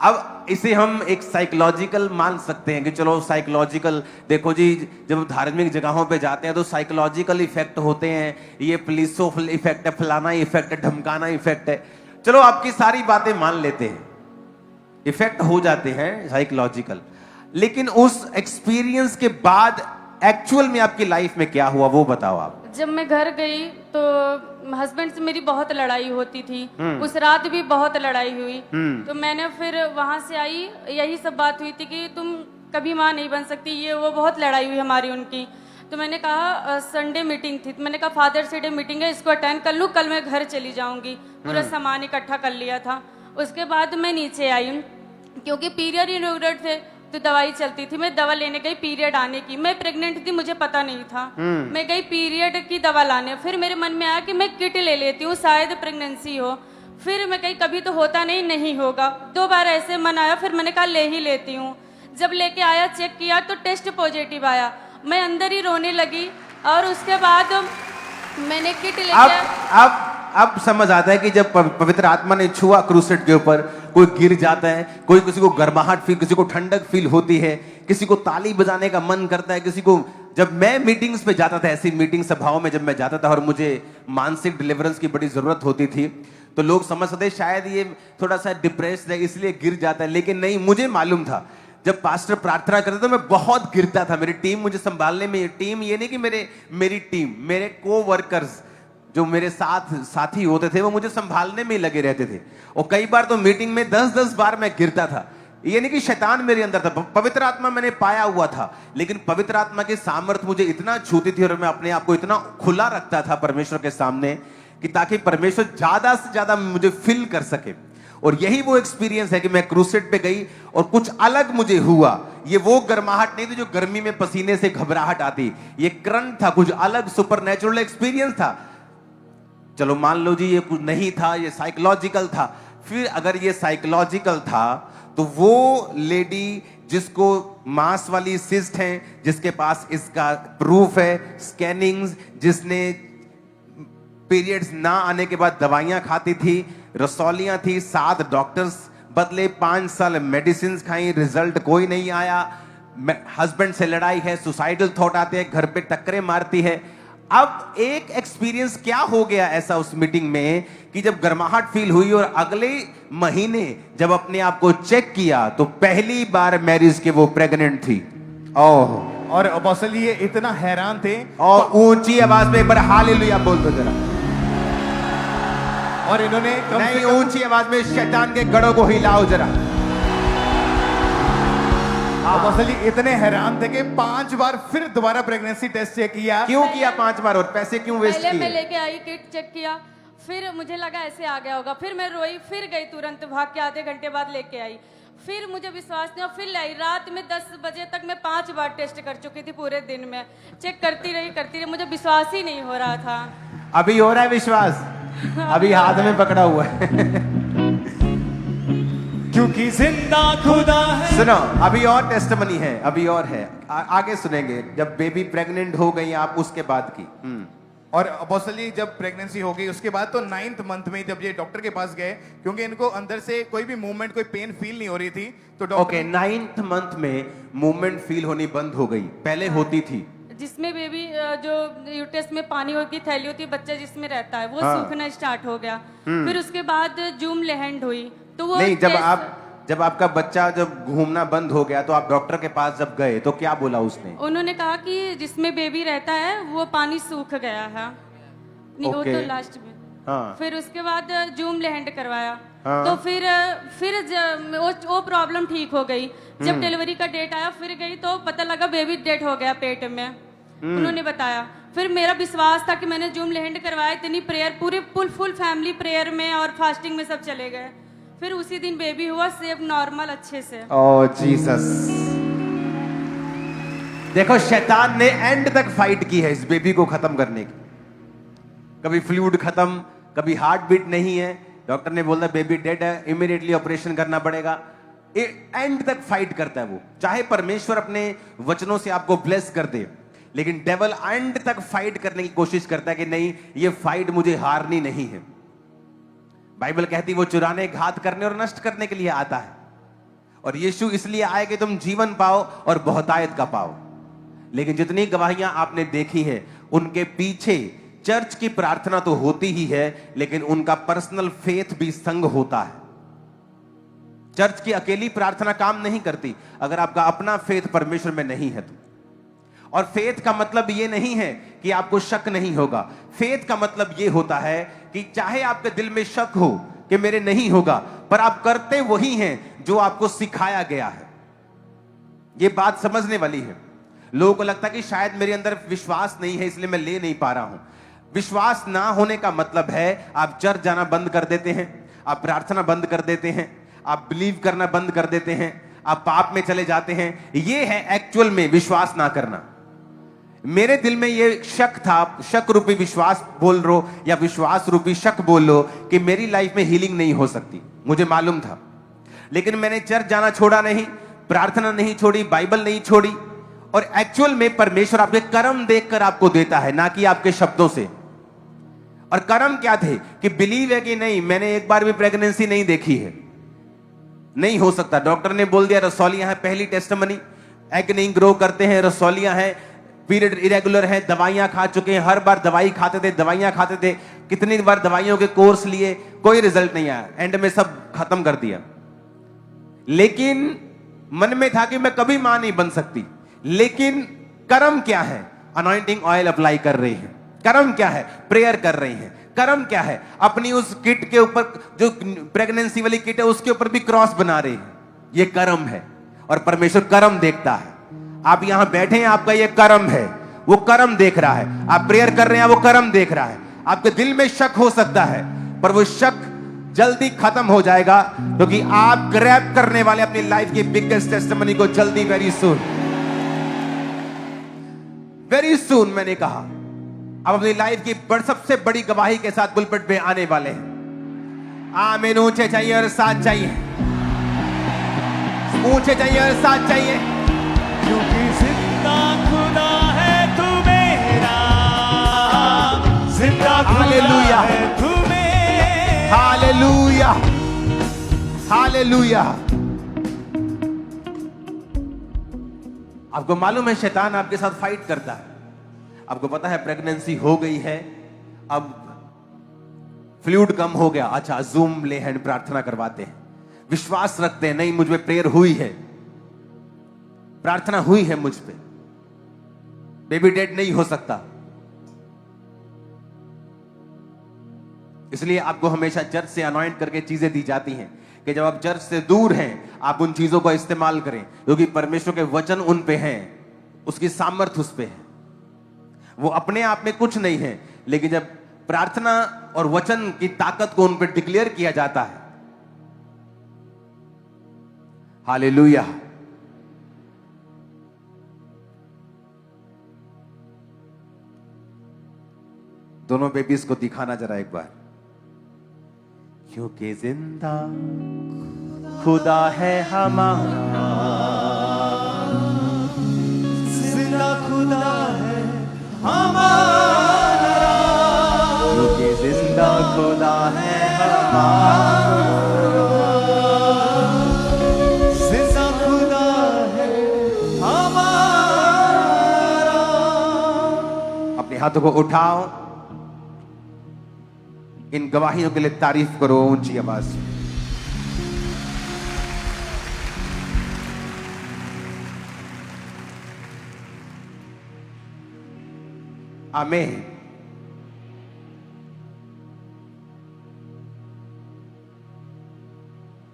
अब इसे हम एक साइकोलॉजिकल मान सकते हैं कि चलो साइकोलॉजिकल, देखो जी जब धार्मिक जगहों पे जाते हैं तो साइकोलॉजिकल इफेक्ट होते हैं, ये पुलिसो इफेक्ट है, फलाना इफेक्ट है, धमकाना इफेक्ट है, चलो आपकी सारी बातें मान लेते हैं, इफेक्ट हो जाते हैं साइकोलॉजिकल। लेकिन उस एक्सपीरियंस के बाद एक्चुअल में आपकी लाइफ में क्या हुआ वो बताओ आप। जब मैं घर गई तो हस्बैंड से मेरी बहुत लड़ाई होती थी, उस रात भी बहुत लड़ाई हुई। तो मैंने फिर वहां से आई, यही सब बात हुई थी कि तुम कभी माँ नहीं बन सकती, ये वो बहुत लड़ाई हुई हमारी उनकी। तो मैंने कहा संडे मीटिंग थी, तो मैंने कहा फादर्स डे मीटिंग है, इसको अटेंड कर लूँ, कल मैं घर चली जाऊंगी। पूरा सामान इकट्ठा कर लिया था। उसके बाद मैं नीचे आई क्योंकि पीरियड इरेगुलर थे तो दवाई चलती थी। मैं दवा लेने गई पीरियड आने की, मैं प्रेग्नेंट थी, मुझे पता नहीं था। मैं गई पीरियड की दवा लाने, फिर मेरे मन में आया कि मैं किट ले लेती हूँ, शायद प्रेगनेंसी हो। फिर मैं कही कभी तो होता नहीं होगा, 2 बार ऐसे मन आया, फिर मैंने कहा ले ही लेती हूँ। जब लेके आया चेक किया तो टेस्ट पॉजिटिव आया, मैं अंदर ही रोने लगी। और उसके बाद मैंने किट लेके अब समझ आता है कि जब पवित्र आत्मा ने छुआ क्रूसेड के ऊपर, कोई गिर जाता है, कोई किसी को गर्माहट फील, किसी को ठंडक फील होती है, किसी को ताली बजाने का मन करता है, किसी को। जब मैं मीटिंग्स पे जाता था, ऐसी मीटिंग सभाओं में जब मैं जाता था और मुझे मानसिक डिलीवरेंस की बड़ी जरूरत होती थी, तो लोग समझते शायद ये थोड़ा सा डिप्रेस्ड है इसलिए गिर जाता है, लेकिन नहीं, मुझे मालूम था। जब पास्टर प्रार्थना करते तो मैं बहुत गिरता था। मेरी टीम मुझे संभालने में, टीम ये नहीं कि मेरी टीम, मेरे को वर्कर्स जो मेरे साथ साथी होते थे वो मुझे संभालने में ही लगे रहते थे। और कई बार तो मीटिंग में 10-10 बार मैं गिरता था। ये नहीं कि शैतान मेरे अंदर था, पवित्र आत्मा मैंने पाया हुआ था, लेकिन पवित्र आत्मा की सामर्थ्य मुझे इतना छूती थी और मैं अपने आप को इतना खुला रखता था परमेश्वर के सामने कि ताकि परमेश्वर ज्यादा से ज्यादा मुझे फिल कर सके। और यही वो एक्सपीरियंस है कि मैं क्रूसेड पे गई और कुछ अलग मुझे हुआ। ये वो गर्माहट नहीं थी जो गर्मी में पसीने से घबराहट आती, ये करंट था, कुछ अलग सुपरनैचुरल एक्सपीरियंस था। चलो मान लो जी ये कुछ नहीं था, ये साइकोलॉजिकल था। फिर अगर ये साइकोलॉजिकल था तो वो लेडी जिसको मांस वाली सिस्ट है, जिसके पास इसका प्रूफ है, स्कैनिंग्स, जिसने पीरियड्स ना आने के बाद दवाइयां खाती थी, रसौलियां थी, 7 डॉक्टर्स बदले, 5 साल मेडिसिन खाई, रिजल्ट कोई नहीं आया, हस्बैंड से लड़ाई है, सुसाइडल थॉट आते हैं, घर पे टक्करें मारती है। अब एक एक्सपीरियंस क्या हो गया ऐसा उस मीटिंग में कि जब गर्माहट फील हुई और अगले महीने जब अपने आप को चेक किया तो पहली बार मैरिज के वो प्रेग्नेंट थी। ओह, और अपोस्टल ये इतना हैरान थे और ऊंची आवाज में एक बार हालेलुया बोल दो जरा। और इन्होंने कम से नहीं, कम ऊंची आवाज में शैतान के गढ़ों को हिलाओ जरा। अपोस्टल ये इतने हैरान थे कि 5 बार फिर दोबारा प्रेगनेंसी टेस्ट चेक किया। क्यों किया 5 बार और पैसे क्यों वेस्ट पहले मैं किए? लेके आई, किट चेक किया, फिर मुझे लगा ऐसे आ गया होगा, फिर मैं रोई, फिर गई तुरंत भाग के, आधे घंटे बाद लेके आई, फिर मुझे विश्वास नहीं हुआ, फिर लाई। रात में 10 बजे तक मैं 5 बार टेस्ट कर चुकी थी, पूरे दिन में चेक करती रही, मुझे विश्वास ही नहीं हो रहा था। अभी हो रहा है विश्वास? अभी हाथ में पकड़ा हुआ है। क्योंकि जिंदा खुदा है। सुनो, अभी और टेस्टमनी है, अभी और है, आगे सुनेंगे। जब बेबी प्रेग्नेंट हो गई आप, उसके बाद की। और अपोस्टल जी जब प्रेगनेंसी हो गई उसके बाद तो 9th मंथ में जब ये डॉक्टर के पास गए, क्योंकि इनको अंदर से कोई भी मूवमेंट, कोई पेन फील नहीं हो रही थी, तो डॉक्टर ओके, 9th मंथ में मूवमेंट फील होनी बंद हो गई, पहले होती थी। जिसमें बेबी जो यूटेस में पानी की थैली होती है, बच्चा जिसमें रहता है, वो हाँ। सूखना स्टार्ट हो गया। फिर उसके बाद जूम लैंड हुई, तो वो नहीं, टेस्ट- जब आपका बच्चा जब घूमना बंद हो गया तो आप डॉक्टर के पास जब गए तो क्या बोला उसने? उन्होंने कहा कि जिसमें बेबी रहता है वो पानी सूख गया है। नहीं, वो ओके। तो लास्ट में। हाँ। फिर उसके बाद जूम लैंड करवाया। हाँ। तो फिर वो प्रॉब्लम ठीक हो गई। जब डिलीवरी का डेट आया, फिर गई तो पता लगा बेबी डेड हो गया पेट में। उन्होंने बताया। फिर मेरा विश्वास था कि मैंने जूम लैंड करवाया, इतनी प्रेयर, पूरी फुल फैमिली प्रेयर में और फास्टिंग में सब चले गए। फिर उसी दिन बेबी हुआ, सेफ, नॉर्मल, अच्छे से। ओह जीसस। देखो, शैतान ने एंड तक फाइट की है इस बेबी को खत्म करने की। कभी फ्लूइड खत्म, कभी हार्ट बीट नहीं है, डॉक्टर ने बोला बेबी डेड है, इमीडिएटली ऑपरेशन करना पड़ेगा। एंड तक फाइट करता है वो। चाहे परमेश्वर अपने वचनों से आपको ब्लेस कर दे, लेकिन डेविल एंड तक फाइट करने की कोशिश करता है कि नहीं, ये फाइट मुझे हारनी नहीं है। बाइबल कहती वो चुराने, घात करने और नष्ट करने के लिए आता है, और यीशु इसलिए आए कि तुम जीवन पाओ और बहुतायत का पाओ। लेकिन जितनी गवाहियां आपने देखी है, उनके पीछे चर्च की प्रार्थना तो होती ही है, लेकिन उनका पर्सनल फेथ भी संग होता है। चर्च की अकेली प्रार्थना काम नहीं करती अगर आपका अपना फेथ परमेश्वर में नहीं है तो। और फेथ का मतलब यह नहीं है कि आपको शक नहीं होगा। फेथ का मतलब यह होता है कि चाहे आपके दिल में शक हो कि मेरे नहीं होगा, पर आप करते वही हैं जो आपको सिखाया गया है। यह बात समझने वाली है। लोगों को लगता है कि शायद मेरे अंदर विश्वास नहीं है इसलिए मैं ले नहीं पा रहा हूं। विश्वास ना होने का मतलब है आप चर्च जाना बंद कर देते हैं, आप प्रार्थना बंद कर देते हैं, आप बिलीव करना बंद कर देते हैं, आप पाप में चले जाते हैं। यह है एक्चुअल में विश्वास ना करना। मेरे दिल में ये शक था, शक रूपी विश्वास बोल लो या विश्वास रूपी शक बोल लो, कि मेरी लाइफ में हीलिंग नहीं हो सकती। मुझे मालूम था, लेकिन मैंने चर्च जाना छोड़ा नहीं, प्रार्थना नहीं छोड़ी, बाइबल नहीं छोड़ी। और एक्चुअल में परमेश्वर आपके कर्म देखकर आपको देता है, ना कि आपके शब्दों से। और कर्म क्या थे कि बिलीव है कि नहीं, मैंने एक बार भी प्रेगनेंसी नहीं देखी है, नहीं हो सकता। डॉक्टर ने बोल दिया रसौलियां हैं, पहली टेस्टमनी, एग नहीं ग्रो करते हैं, रसौलियां हैं, पीरियड इरेगुलर है, दवाइयां खा चुके हैं, हर बार दवाई खाते थे, दवाइयां खाते थे, कितनी बार दवाइयों के कोर्स लिए, कोई रिजल्ट नहीं आया, एंड में सब खत्म कर दिया। लेकिन मन में था कि मैं कभी मां नहीं बन सकती। लेकिन कर्म क्या है? अनॉइंटिंग ऑयल अप्लाई कर रही है। कर्म क्या है? प्रेयर कर रही है। कर्म क्या है? अपनी उस किट के ऊपर, जो प्रेगनेंसी वाली किट है, उसके ऊपर भी क्रॉस बना रही है। ये कर्म है, और परमेश्वर कर्म देखता है। आप यहां बैठे हैं, आपका ये कर्म है, वो कर्म देख रहा है। आप प्रेयर कर रहे हैं, वो कर्म देख रहा है। आपके दिल में शक हो सकता है, पर वो शक जल्दी खत्म हो जाएगा, क्योंकि आप ग्रैब करने वाले अपनी लाइफ की बिगेस्ट टेस्टिमनी को जल्दी, वेरी सून मैंने कहा, आप अपनी लाइफ की सबसे बड़ी गवाही के साथ पुलपिट पे आने वाले हैं। आमीन ऊंचे चाहिए और साथ चाहिए। ऊंचे चाहिए और साथ चाहिए। क्योंकि जिंदा खुदा है तू मेरा, जिंदा खुदा हालेलुया। है तू मेरा। Hallelujah, hallelujah. आपको मालूम है शैतान आपके साथ फाइट करता है। आपको पता है प्रेगनेंसी हो गई है, अब फ्लूइड कम हो गया, अच्छा जूम ले हैंड प्रार्थना करवाते हैं, विश्वास रखते हैं नहीं मुझ पे प्रेयर हुई है, प्रार्थना हुई है मुझ पे, बेबी डेड नहीं हो सकता। इसलिए आपको हमेशा चर्च से अनॉइंट करके चीजें दी जाती हैं कि जब आप चर्च से दूर हैं आप उन चीजों का इस्तेमाल करें, क्योंकि परमेश्वर के वचन उन पे हैं, उसकी सामर्थ उस पे है। वो अपने आप में कुछ नहीं है, लेकिन जब प्रार्थना और वचन की ताकत को उन पे डिक्लेयर किया जाता है, हालेलुया। दोनों बेबीज को दिखाना जरा एक बार। क्योंकि जिंदा खुदा है हमारा, जिंदा खुदा है हमारा, क्योंकि जिंदा खुदा है हमारा, जिंदा खुदा है हमारा। अपने हाथों को उठाओ, इन गवाहियों के लिए तारीफ करो ऊंची आवाज से। आमीन।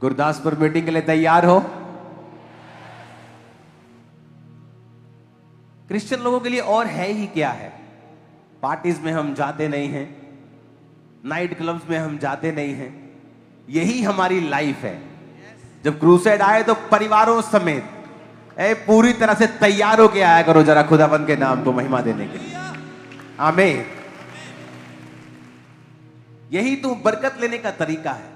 गुरदासपुर मीटिंग के लिए तैयार हो? क्रिश्चियन लोगों के लिए और है ही क्या है। पार्टीज में हम जाते नहीं हैं, नाइट क्लब्स में हम जाते नहीं हैं, यही हमारी लाइफ है। जब क्रूसेड आए तो परिवारों समेत पूरी तरह से तैयार होके आया करो जरा खुदावन के नाम को महिमा देने के लिए। आमीन। यही तो बरकत लेने का तरीका है,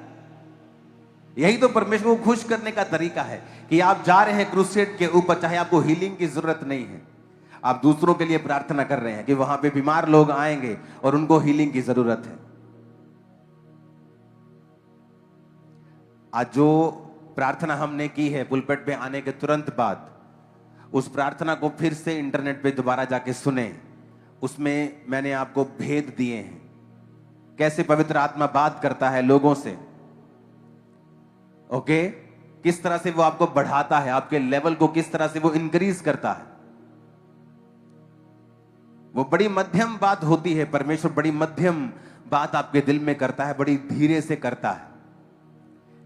यही तो परमेश्वर को खुश करने का तरीका है कि आप जा रहे हैं क्रूसेड के ऊपर, चाहे आपको हीलिंग की जरूरत नहीं है, आप दूसरों के लिए प्रार्थना कर रहे हैं कि वहां पे बीमार लोग आएंगे और उनको हीलिंग की जरूरत है। आज जो प्रार्थना हमने की है पुलपेट पे आने के तुरंत बाद, उस प्रार्थना को फिर से इंटरनेट पे दोबारा जाके सुने। उसमें मैंने आपको भेद दिए हैं, कैसे पवित्र आत्मा बात करता है लोगों से, ओके, किस तरह से वो आपको बढ़ाता है, आपके लेवल को किस तरह से वो इंक्रीज करता है। वो बड़ी मध्यम बात होती है, परमेश्वर बड़ी मध्यम बात आपके दिल में करता है, बड़ी धीरे से करता है,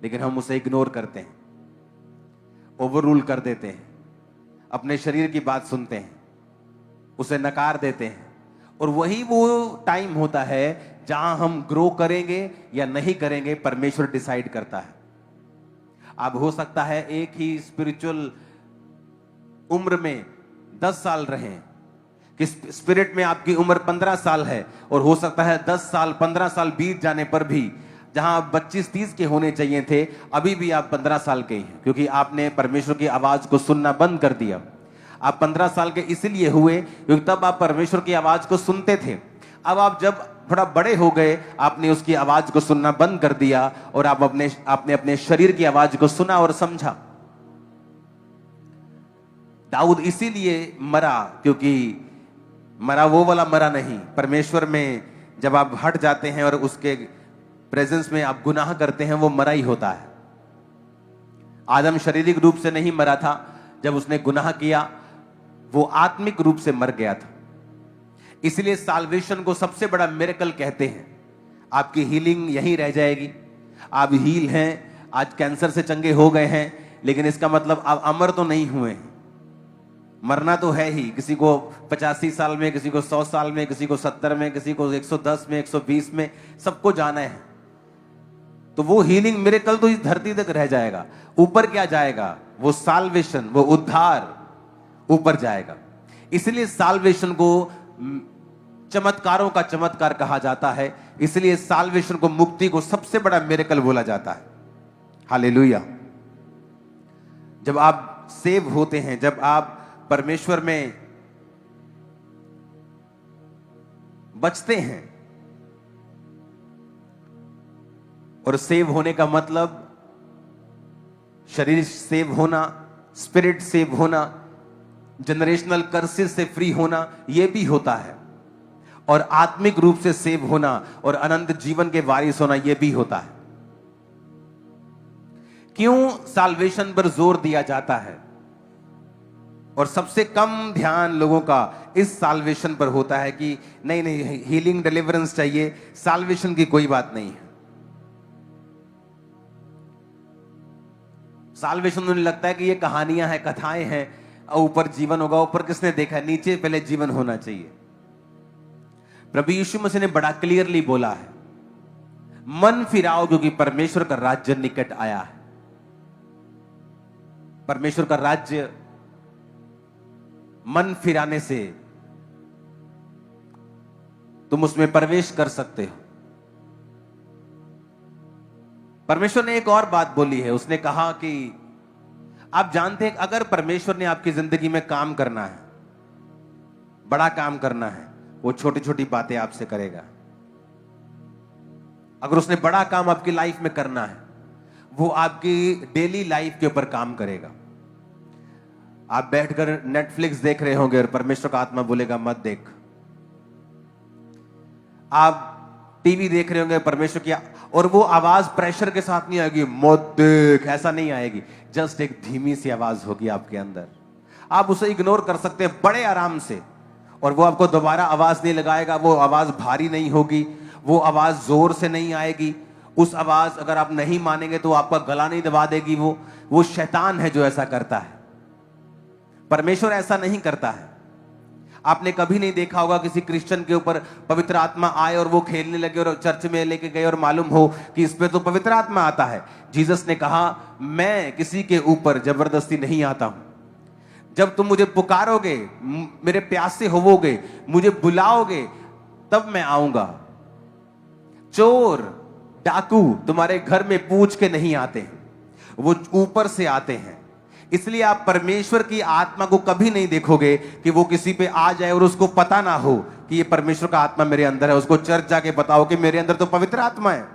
लेकिन हम उसे इग्नोर करते हैं, ओवर रूल कर देते हैं, अपने शरीर की बात सुनते हैं, उसे नकार देते हैं। और वही वो टाइम होता है जहां हम ग्रो करेंगे या नहीं करेंगे, परमेश्वर डिसाइड करता है। अब हो सकता है एक ही स्पिरिचुअल उम्र में 10 साल रहें, कि स्पिरिट में आपकी उम्र 15 साल है, और हो सकता है 10 साल 15 साल बीत जाने पर भी जहां आप 25-30 के होने चाहिए थे, अभी भी आप 15 साल के हैं, क्योंकि आपने परमेश्वर की आवाज को सुनना बंद कर दिया। आप 15 साल के इसलिए हुए क्योंकि तब आप परमेश्वर की आवाज को सुनते थे। अब आप जब थोड़ा बड़े हो गए, आपने उसकी आवाज को सुनना बंद कर दिया और आपने अपने शरीर की आवाज को सुना और समझा। दाऊद इसीलिए मरा, क्योंकि मरा वो वाला मरा नहीं, परमेश्वर में जब आप हट जाते हैं और उसके प्रेजेंस में आप गुनाह करते हैं, वो मरा ही होता है। आदम शारीरिक रूप से नहीं मरा था, जब उसने गुनाह किया वो आत्मिक रूप से मर गया था। इसलिए साल्वेशन को सबसे बड़ा मिरेकल कहते हैं। आपकी हीलिंग यहीं रह जाएगी, आप हील हैं, आज कैंसर से चंगे हो गए हैं, लेकिन इसका मतलब आप अमर तो नहीं हुए हैं। मरना तो है ही, किसी को 85 साल में, किसी को 100 साल में, किसी को 70 में, किसी को 110 में, 120 में, सबको जाना है। तो वो हीलिंग मिरेकल तो इस धरती तक रह जाएगा, ऊपर क्या जाएगा? वो साल्वेशन, वो उद्धार ऊपर जाएगा। इसलिए साल्वेशन को चमत्कारों का चमत्कार कहा जाता है, इसलिए साल्वेशन को, मुक्ति को सबसे बड़ा मिरेकल बोला जाता है। हालेलुया। जब आप सेव होते हैं, जब आप परमेश्वर में बचते हैं, और सेव होने का मतलब शरीर सेव होना, स्पिरिट सेव होना, जनरेशनल कर्सेस से फ्री होना, यह भी होता है, और आत्मिक रूप से सेव होना और अनंत जीवन के वारिस होना, यह भी होता है। क्यों साल्वेशन पर जोर दिया जाता है और सबसे कम ध्यान लोगों का इस साल्वेशन पर होता है कि नहीं नहीं, हीलिंग डिलीवरेंस चाहिए, साल्वेशन की कोई बात नहीं है। साल्वेशन उन्हें लगता है कि ये कहानियां हैं, कथाएं हैं, ऊपर जीवन होगा। ऊपर किसने देखा है? नीचे पहले जीवन होना चाहिए। प्रभु यीशु मसीह ने बड़ा क्लियरली बोला है, मन फिराओ क्योंकि परमेश्वर का राज्य निकट आया है। परमेश्वर का राज्य मन फिराने से तुम उसमें प्रवेश कर सकते हो। परमेश्वर ने एक और बात बोली है, उसने कहा कि आप जानते हैं अगर परमेश्वर ने आपकी जिंदगी में काम करना है, बड़ा काम करना है, वो छोटी छोटी बातें आपसे करेगा। अगर उसने बड़ा काम आपकी लाइफ में करना है, वो आपकी डेली लाइफ के ऊपर काम करेगा। आप बैठकर नेटफ्लिक्स देख रहे होंगे और परमेश्वर का आत्मा बोलेगा मत देख। आप टीवी देख रहे होंगे, परमेश्वर की, और वो आवाज प्रेशर के साथ नहीं आएगी, मत देख, ऐसा नहीं आएगी। जस्ट एक धीमी सी आवाज होगी आपके अंदर। आप उसे इग्नोर कर सकते हैं बड़े आराम से, और वो आपको दोबारा आवाज नहीं लगाएगा। वो आवाज भारी नहीं होगी, वो आवाज जोर से नहीं आएगी। उस आवाज अगर आप नहीं मानेंगे तो आपका गला नहीं दबा देगी। वो शैतान है जो ऐसा करता है। परमेश्वर ऐसा नहीं करता है। आपने कभी नहीं देखा होगा किसी क्रिश्चियन के ऊपर पवित्र आत्मा आए और वो खेलने लगे और चर्च में लेके गए और मालूम हो कि इस पे तो पवित्र आत्मा आता है। जीसस ने कहा, मैं किसी के ऊपर जबरदस्ती नहीं आता हूं। जब तुम मुझे पुकारोगे, मेरे प्यासे होवोगे, मुझे बुलाओगे, तब मैं आऊंगा। चोर डाकू तुम्हारे घर में पूछ के नहीं आते हैं, वो ऊपर से आते हैं। इसलिए आप परमेश्वर की आत्मा को कभी नहीं देखोगे कि वो किसी पे आ जाए और उसको पता ना हो कि ये परमेश्वर का आत्मा मेरे अंदर है। उसको चर्च जाके बताओ कि मेरे अंदर तो पवित्र आत्मा है।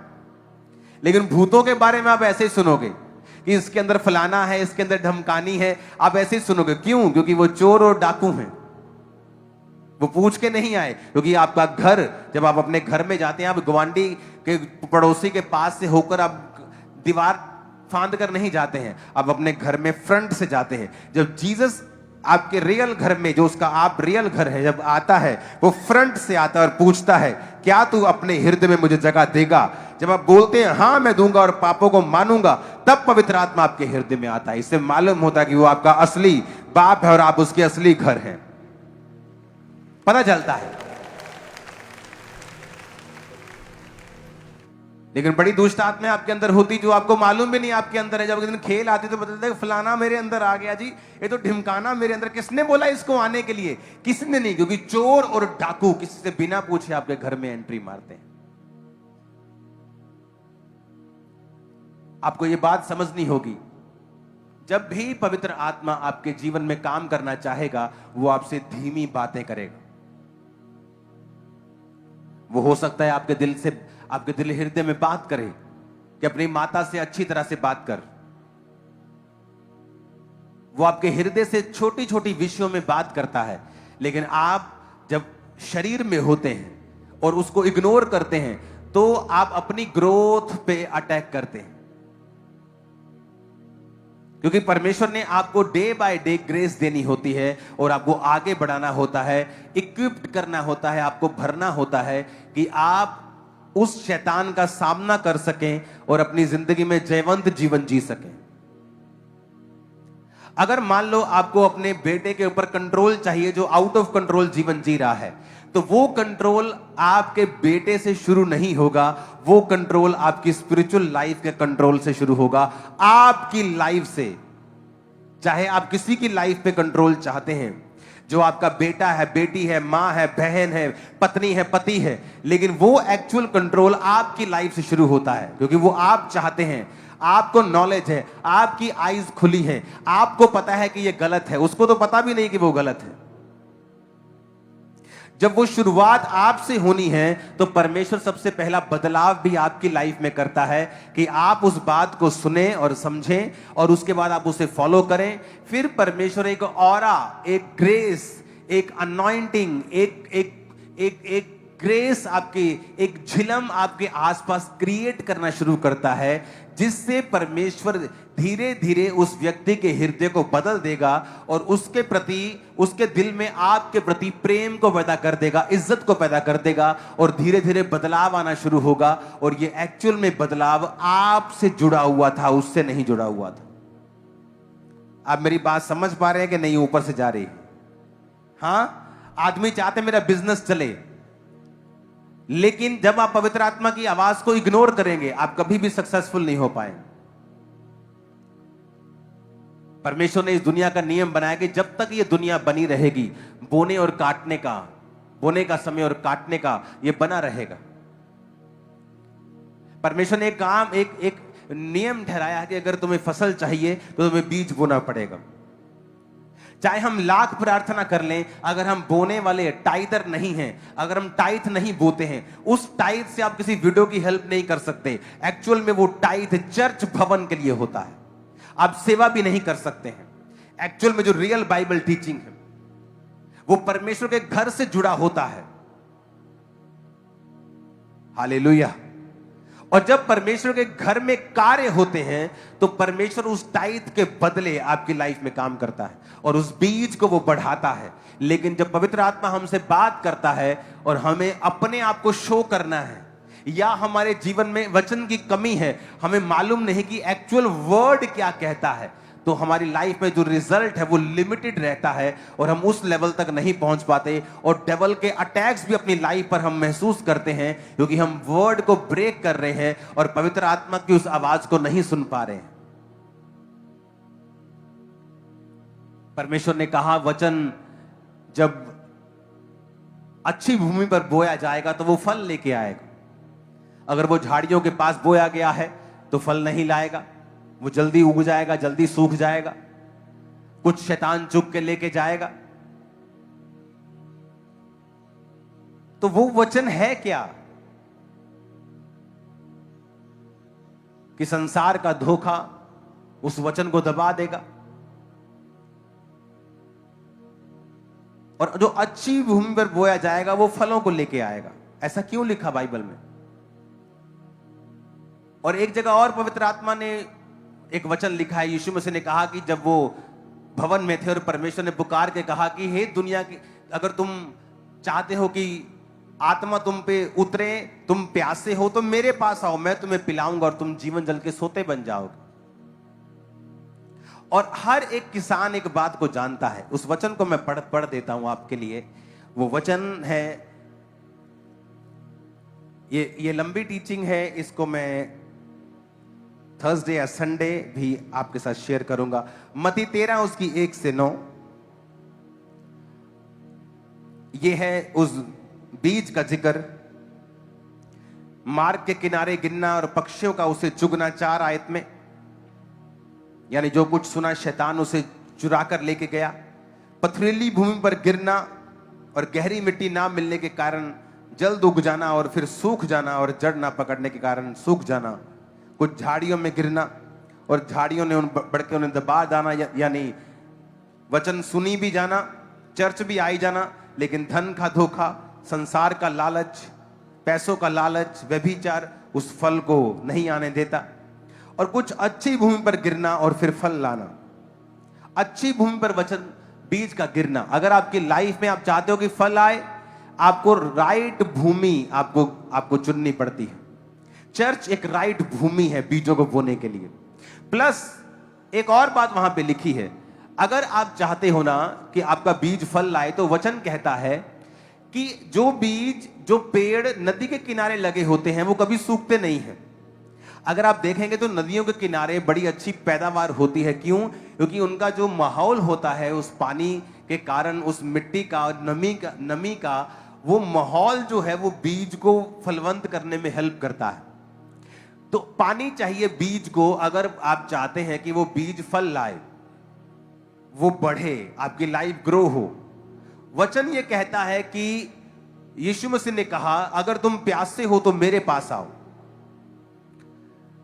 लेकिन भूतों के बारे में आप ऐसे ही सुनोगे कि इसके अंदर फलाना है, इसके अंदर धमकानी है, आप ऐसे ही सुनोगे। क्यों? क्योंकि वो चोर और डाकू हैं। वो पूछ के नहीं आए। क्योंकि आपका घर, जब आप अपने घर में जाते हैं, आप गवांडी के पड़ोसी के पास से होकर आप दीवार फांद कर नहीं जाते हैं, आप अपने घर में फ्रंट से जाते हैं। जब जीसस आपके रियल घर में, जो उसका आप रियल घर है, जब आता है, वो फ्रंट से आता है और पूछता है, क्या तू अपने हृदय में मुझे जगह देगा? जब आप बोलते हैं हाँ मैं दूंगा और पापों को मानूंगा, तब पवित्र आत्मा आपके हृदय में आता है। इससे मालूम होता है कि वो आपका असली बाप है और आप उसके असली घर हैं। पता चलता है। लेकिन बड़ी दुष्ट आत्मा आपके अंदर होती जो आपको मालूम भी नहीं आपके अंदर है। जब एक दिन खेल आती तो बता फलाना मेरे अंदर आ गया जी, ये तो ढिमकाना मेरे अंदर। किसने बोला इसको आने के लिए? किसी ने नहीं। क्योंकि चोर और डाकू किसी से बिना पूछे आपके घर में एंट्री मारते हैं। आपको ये बात समझनी होगी, जब भी पवित्र आत्मा आपके जीवन में काम करना चाहेगा, वो आपसे धीमी बातें करेगा। वो हो सकता है आपके दिल हृदय में बात करे कि अपनी माता से अच्छी तरह से बात कर। वो आपके हृदय से छोटी छोटी विषयों में बात करता है। लेकिन आप जब शरीर में होते हैं और उसको इग्नोर करते हैं, तो आप अपनी ग्रोथ पे अटैक करते हैं। क्योंकि परमेश्वर ने आपको डे बाय डे ग्रेस देनी होती है और आपको आगे बढ़ाना होता है, इक्विप्ड करना होता है, आपको भरना होता है कि आप उस शैतान का सामना कर सकें और अपनी जिंदगी में जयवंत जीवन जी सकें। अगर मान लो आपको अपने बेटे के ऊपर कंट्रोल चाहिए जो आउट ऑफ कंट्रोल जीवन जी रहा है, तो वो कंट्रोल आपके बेटे से शुरू नहीं होगा, वो कंट्रोल आपकी स्पिरिचुअल लाइफ के कंट्रोल से शुरू होगा, आपकी लाइफ से। चाहे आप किसी की लाइफ पे कंट्रोल चाहते हैं, जो आपका बेटा है, बेटी है, मां है, बहन है, पत्नी है, पति है, लेकिन वो एक्चुअल कंट्रोल आपकी लाइफ से शुरू होता है। क्योंकि वो आप चाहते हैं, आपको नॉलेज है, आपकी आईज खुली है, आपको पता है कि यह गलत है, उसको तो पता भी नहीं कि वो गलत है। जब वो शुरुआत आपसे होनी है तो परमेश्वर सबसे पहला बदलाव भी आपकी लाइफ में करता है कि आप उस बात को सुने और समझें और उसके बाद आप उसे फॉलो करें। फिर परमेश्वर एक ऑरा, एक ग्रेस, एक अनॉइंटिंग, एक ग्रेस, आपकी एक झिलम आपके आसपास क्रिएट करना शुरू करता है, जिससे परमेश्वर धीरे धीरे उस व्यक्ति के हृदय को बदल देगा और उसके प्रति, उसके दिल में आपके प्रति प्रेम को पैदा कर देगा, इज्जत को पैदा कर देगा और धीरे धीरे बदलाव आना शुरू होगा। और ये एक्चुअल में बदलाव आपसे जुड़ा हुआ था, उससे नहीं जुड़ा हुआ था। आप मेरी बात समझ पा रहे हैं कि नहीं? ऊपर से जा रही है। हाँ, आदमी चाहते मेरा बिजनेस चले, लेकिन जब आप पवित्र आत्मा की आवाज को इग्नोर करेंगे आप कभी भी सक्सेसफुल नहीं हो पाएंगे। परमेश्वर ने इस दुनिया का नियम बनाया कि जब तक ये दुनिया बनी रहेगी, बोने और काटने का, बोने का समय और काटने का ये बना रहेगा। परमेश्वर ने एक नियम ठहराया है कि अगर तुम्हें फसल चाहिए तो तुम्हें बीज बोना पड़ेगा। चाहे हम लाख प्रार्थना कर लें, अगर हम बोने वाले टाइदर नहीं हैं, अगर हम टाइथ नहीं बोते हैं, उस टाइथ से आप किसी विडो की हेल्प नहीं कर सकते। एक्चुअल में वो टाइथ चर्च भवन के लिए होता है, आप सेवा भी नहीं कर सकते हैं। एक्चुअल में जो रियल बाइबल टीचिंग है वो परमेश्वर के घर से जुड़ा होता है। हालेलुया। और जब परमेश्वर के घर में कार्य होते हैं तो परमेश्वर उस टाइथ के बदले आपकी लाइफ में काम करता है और उस बीज को वो बढ़ाता है। लेकिन जब पवित्र आत्मा हमसे बात करता है और हमें अपने आप को शो करना है, या हमारे जीवन में वचन की कमी है, हमें मालूम नहीं कि एक्चुअल वर्ड क्या कहता है, तो हमारी लाइफ में जो रिजल्ट है वो लिमिटेड रहता है और हम उस लेवल तक नहीं पहुंच पाते। और डेवल के अटैक्स भी अपनी लाइफ पर हम महसूस करते हैं क्योंकि हम वर्ड को ब्रेक कर रहे हैं और पवित्र आत्मा की उस आवाज को नहीं सुन पा रहे हैं। परमेश्वर ने कहा वचन जब अच्छी भूमि पर बोया जाएगा तो वो फल लेके आएगा। अगर वो झाड़ियों के पास बोया गया है तो फल नहीं लाएगा, वो जल्दी उग जाएगा, जल्दी सूख जाएगा, कुछ शैतान चुग के लेके जाएगा। तो वो वचन है क्या कि संसार का धोखा उस वचन को दबा देगा। और जो अच्छी भूमि पर बोया जाएगा वो फलों को लेके आएगा। ऐसा क्यों लिखा बाइबल में? और एक जगह और पवित्र आत्मा ने एक वचन लिखा है, यीशु मसीह ने कहा कि जब वो भवन में थे और परमेश्वर ने पुकार के कहा कि हे दुनिया की, अगर तुम चाहते हो कि आत्मा तुम पे उतरे, तुम प्यासे हो तो मेरे पास आओ, मैं तुम्हें पिलाऊंगा और तुम जीवन जल के सोते बन जाओगे। और हर एक किसान एक बात को जानता है, उस वचन को मैं पढ़ देता हूं आपके लिए। वो वचन है, ये लंबी टीचिंग है, इसको मैं थर्सडे या संडे भी आपके साथ शेयर करूंगा। मत्ती 13 उसकी 1 से 9, ये है उस बीज का जिक्र। मार्ग के किनारे गिरना और पक्षियों का उसे चुगना 4 आयत में, यानी जो कुछ सुना शैतान उसे चुरा कर लेके गया। पथरीली भूमि पर गिरना और गहरी मिट्टी ना मिलने के कारण जल्द उग जाना और फिर सूख जाना और जड़ ना पकड़ने के कारण सूख जाना। कुछ झाड़ियों में गिरना और झाड़ियों ने बढ़ के उन्हें दबा जाना, यानी वचन सुनी भी जाना, चर्च भी आई जाना, लेकिन धन का धोखा, संसार का लालच, पैसों का लालच, व्यभिचार उस फल को नहीं आने देता। और कुछ अच्छी भूमि पर गिरना और फिर फल लाना। अच्छी भूमि पर वचन बीज का गिरना, अगर आपकी लाइफ में आप चाहते हो कि फल आए, आपको राइट भूमि आपको चुननी पड़ती है। चर्च एक राइट भूमि है बीजों को बोने के लिए। प्लस एक और बात वहां पे लिखी है, अगर आप चाहते हो ना कि आपका बीज फल लाए तो वचन कहता है कि जो बीज, जो पेड़ नदी के किनारे लगे होते हैं वो कभी सूखते नहीं हैं। अगर आप देखेंगे तो नदियों के किनारे बड़ी अच्छी पैदावार होती है। क्यों? क्योंकि उनका जो माहौल होता है, उस पानी के कारण, उस मिट्टी का और नमी का वो माहौल जो है वो बीज को फलवंत करने में हेल्प करता है। तो पानी चाहिए बीज को, अगर आप चाहते हैं कि वो बीज फल लाए, वो बढ़े, आपकी लाइफ ग्रो हो। वचन ये कहता है कि यीशु मसीह ने कहा, अगर तुम प्यासे हो तो मेरे पास आओ,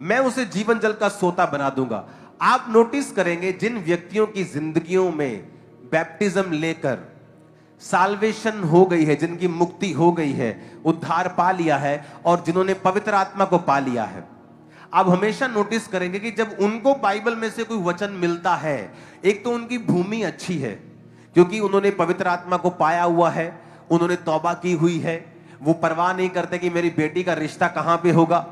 मैं उसे जीवन जल का सोता बना दूंगा। आप नोटिस करेंगे जिन व्यक्तियों की जिंदगियों में बैप्टिज्म लेकर साल्वेशन हो गई है, जिनकी मुक्ति हो गई है, उद्धार पा लिया है, और जिन्होंने पवित्र आत्मा को पा लिया है, आप हमेशा नोटिस करेंगे कि जब उनको बाइबल में से कोई वचन मिलता है, एक तो उनकी भूमि अच्छी है क्योंकि उन्होंने पवित्र आत्मा को पाया हुआ है, उन्होंने तौबा की हुई है, वो परवाह नहीं करते कि मेरी बेटी का रिश्ता कहां पे होगा,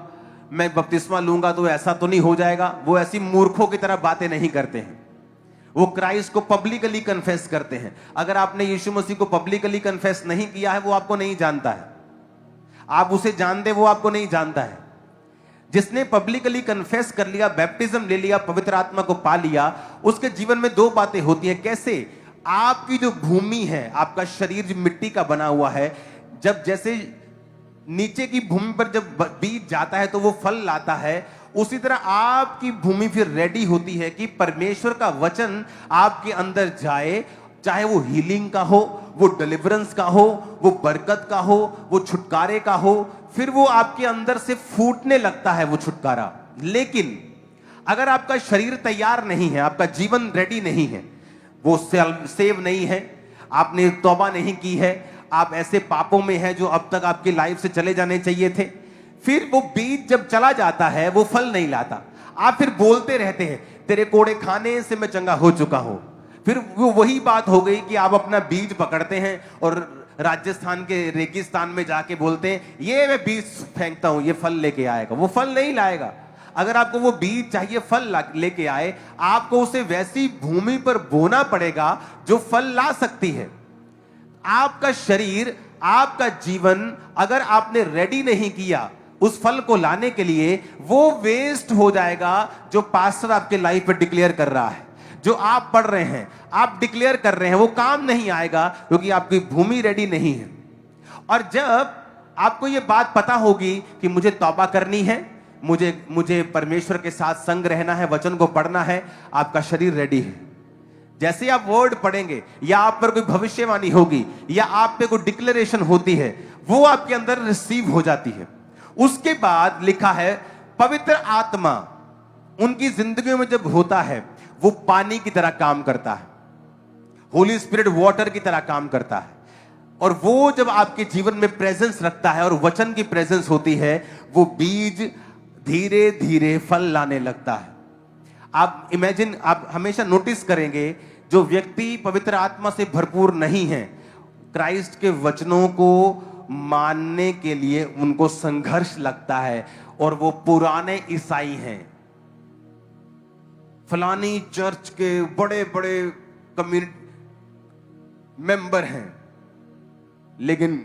मैं बपतिस्मा लूंगा तो ऐसा तो नहीं हो जाएगा। वो ऐसी मूर्खों की तरह बातें नहीं करते हैं, वो क्राइस्ट को पब्लिकली कन्फेस करते हैं। अगर आपने यीशु मसीह को पब्लिकली कन्फेस नहीं किया है, वो आपको नहीं जानता है। आप उसे जानते, वो आपको नहीं जानता है। जिसने पब्लिकली कन्फेस कर लिया, बैप्टिज्म ले लिया, पवित्र आत्मा को पा लिया, उसके जीवन में दो बातें होती हैं। कैसे? आपकी जो भूमि है, आपका शरीर जो मिट्टी का बना हुआ है, जब जैसे नीचे की भूमि पर जब बीज जाता है तो वो फल लाता है, उसी तरह आपकी भूमि फिर रेडी होती है कि परमेश्वर का वचन आपके अंदर जाए, चाहे वो हीलिंग का हो, वो डिलीवरेंस का हो, वो बरकत का हो, वो छुटकारे का हो, फिर वो आपके अंदर से फूटने लगता है वो छुटकारा। लेकिन अगर आपका शरीर तैयार नहीं है, आपका जीवन रेडी नहीं है, वो सेव नहीं है, आपने तौबा नहीं की है, आप ऐसे पापों में हैं जो अब तक आपकी लाइफ से चले जाने चाहिए थे, फिर वो बीज जब चला जाता है वो फल नहीं लाता। आप फिर बोलते रहते हैं, तेरे कोड़े खाने से मैं चंगा हो चुका हूं। फिर वो वही बात हो गई कि आप अपना बीज पकड़ते हैं और राजस्थान के रेगिस्तान में जाके बोलते हैं, ये मैं बीज फेंकता हूं, ये फल लेके आएगा। वो फल नहीं लाएगा। अगर आपको वो बीज चाहिए फल लेके आए, आपको उसे वैसी भूमि पर बोना पड़ेगा जो फल ला सकती है। आपका शरीर, आपका जीवन अगर आपने रेडी नहीं किया उस फल को लाने के लिए, वो वेस्ट हो जाएगा जो पास्टर आपके लाइफ में डिक्लेयर कर रहा है, जो आप पढ़ रहे हैं, आप डिक्लेयर कर रहे हैं, वो काम नहीं आएगा क्योंकि आपकी भूमि रेडी नहीं है। और जब आपको ये बात पता होगी कि मुझे तौबा करनी है, मुझे परमेश्वर के साथ संग रहना है, वचन को पढ़ना है, आपका शरीर रेडी है। जैसे आप वर्ड पढ़ेंगे या आप पर कोई भविष्यवाणी होगी या आप पे कोई डिक्लेरेशन होती है, वो आपके अंदर रिसीव हो जाती है। उसके बाद लिखा है, पवित्र आत्मा उनकी जिंदगी में जब होता है, वो पानी की तरह काम करता है, होली स्पिरिट वाटर की तरह काम करता है। और वो जब आपके जीवन में प्रेजेंस रखता है और वचन की प्रेजेंस होती है, वो बीज धीरे धीरे फल लाने लगता है। आप हमेशा नोटिस करेंगे, जो व्यक्ति पवित्र आत्मा से भरपूर नहीं है, क्राइस्ट के वचनों को मानने के लिए उनको संघर्ष लगता है, और वो पुराने ईसाई हैं, फलानी चर्च के बड़े बड़े कम्युनिटी मेंबर हैं, लेकिन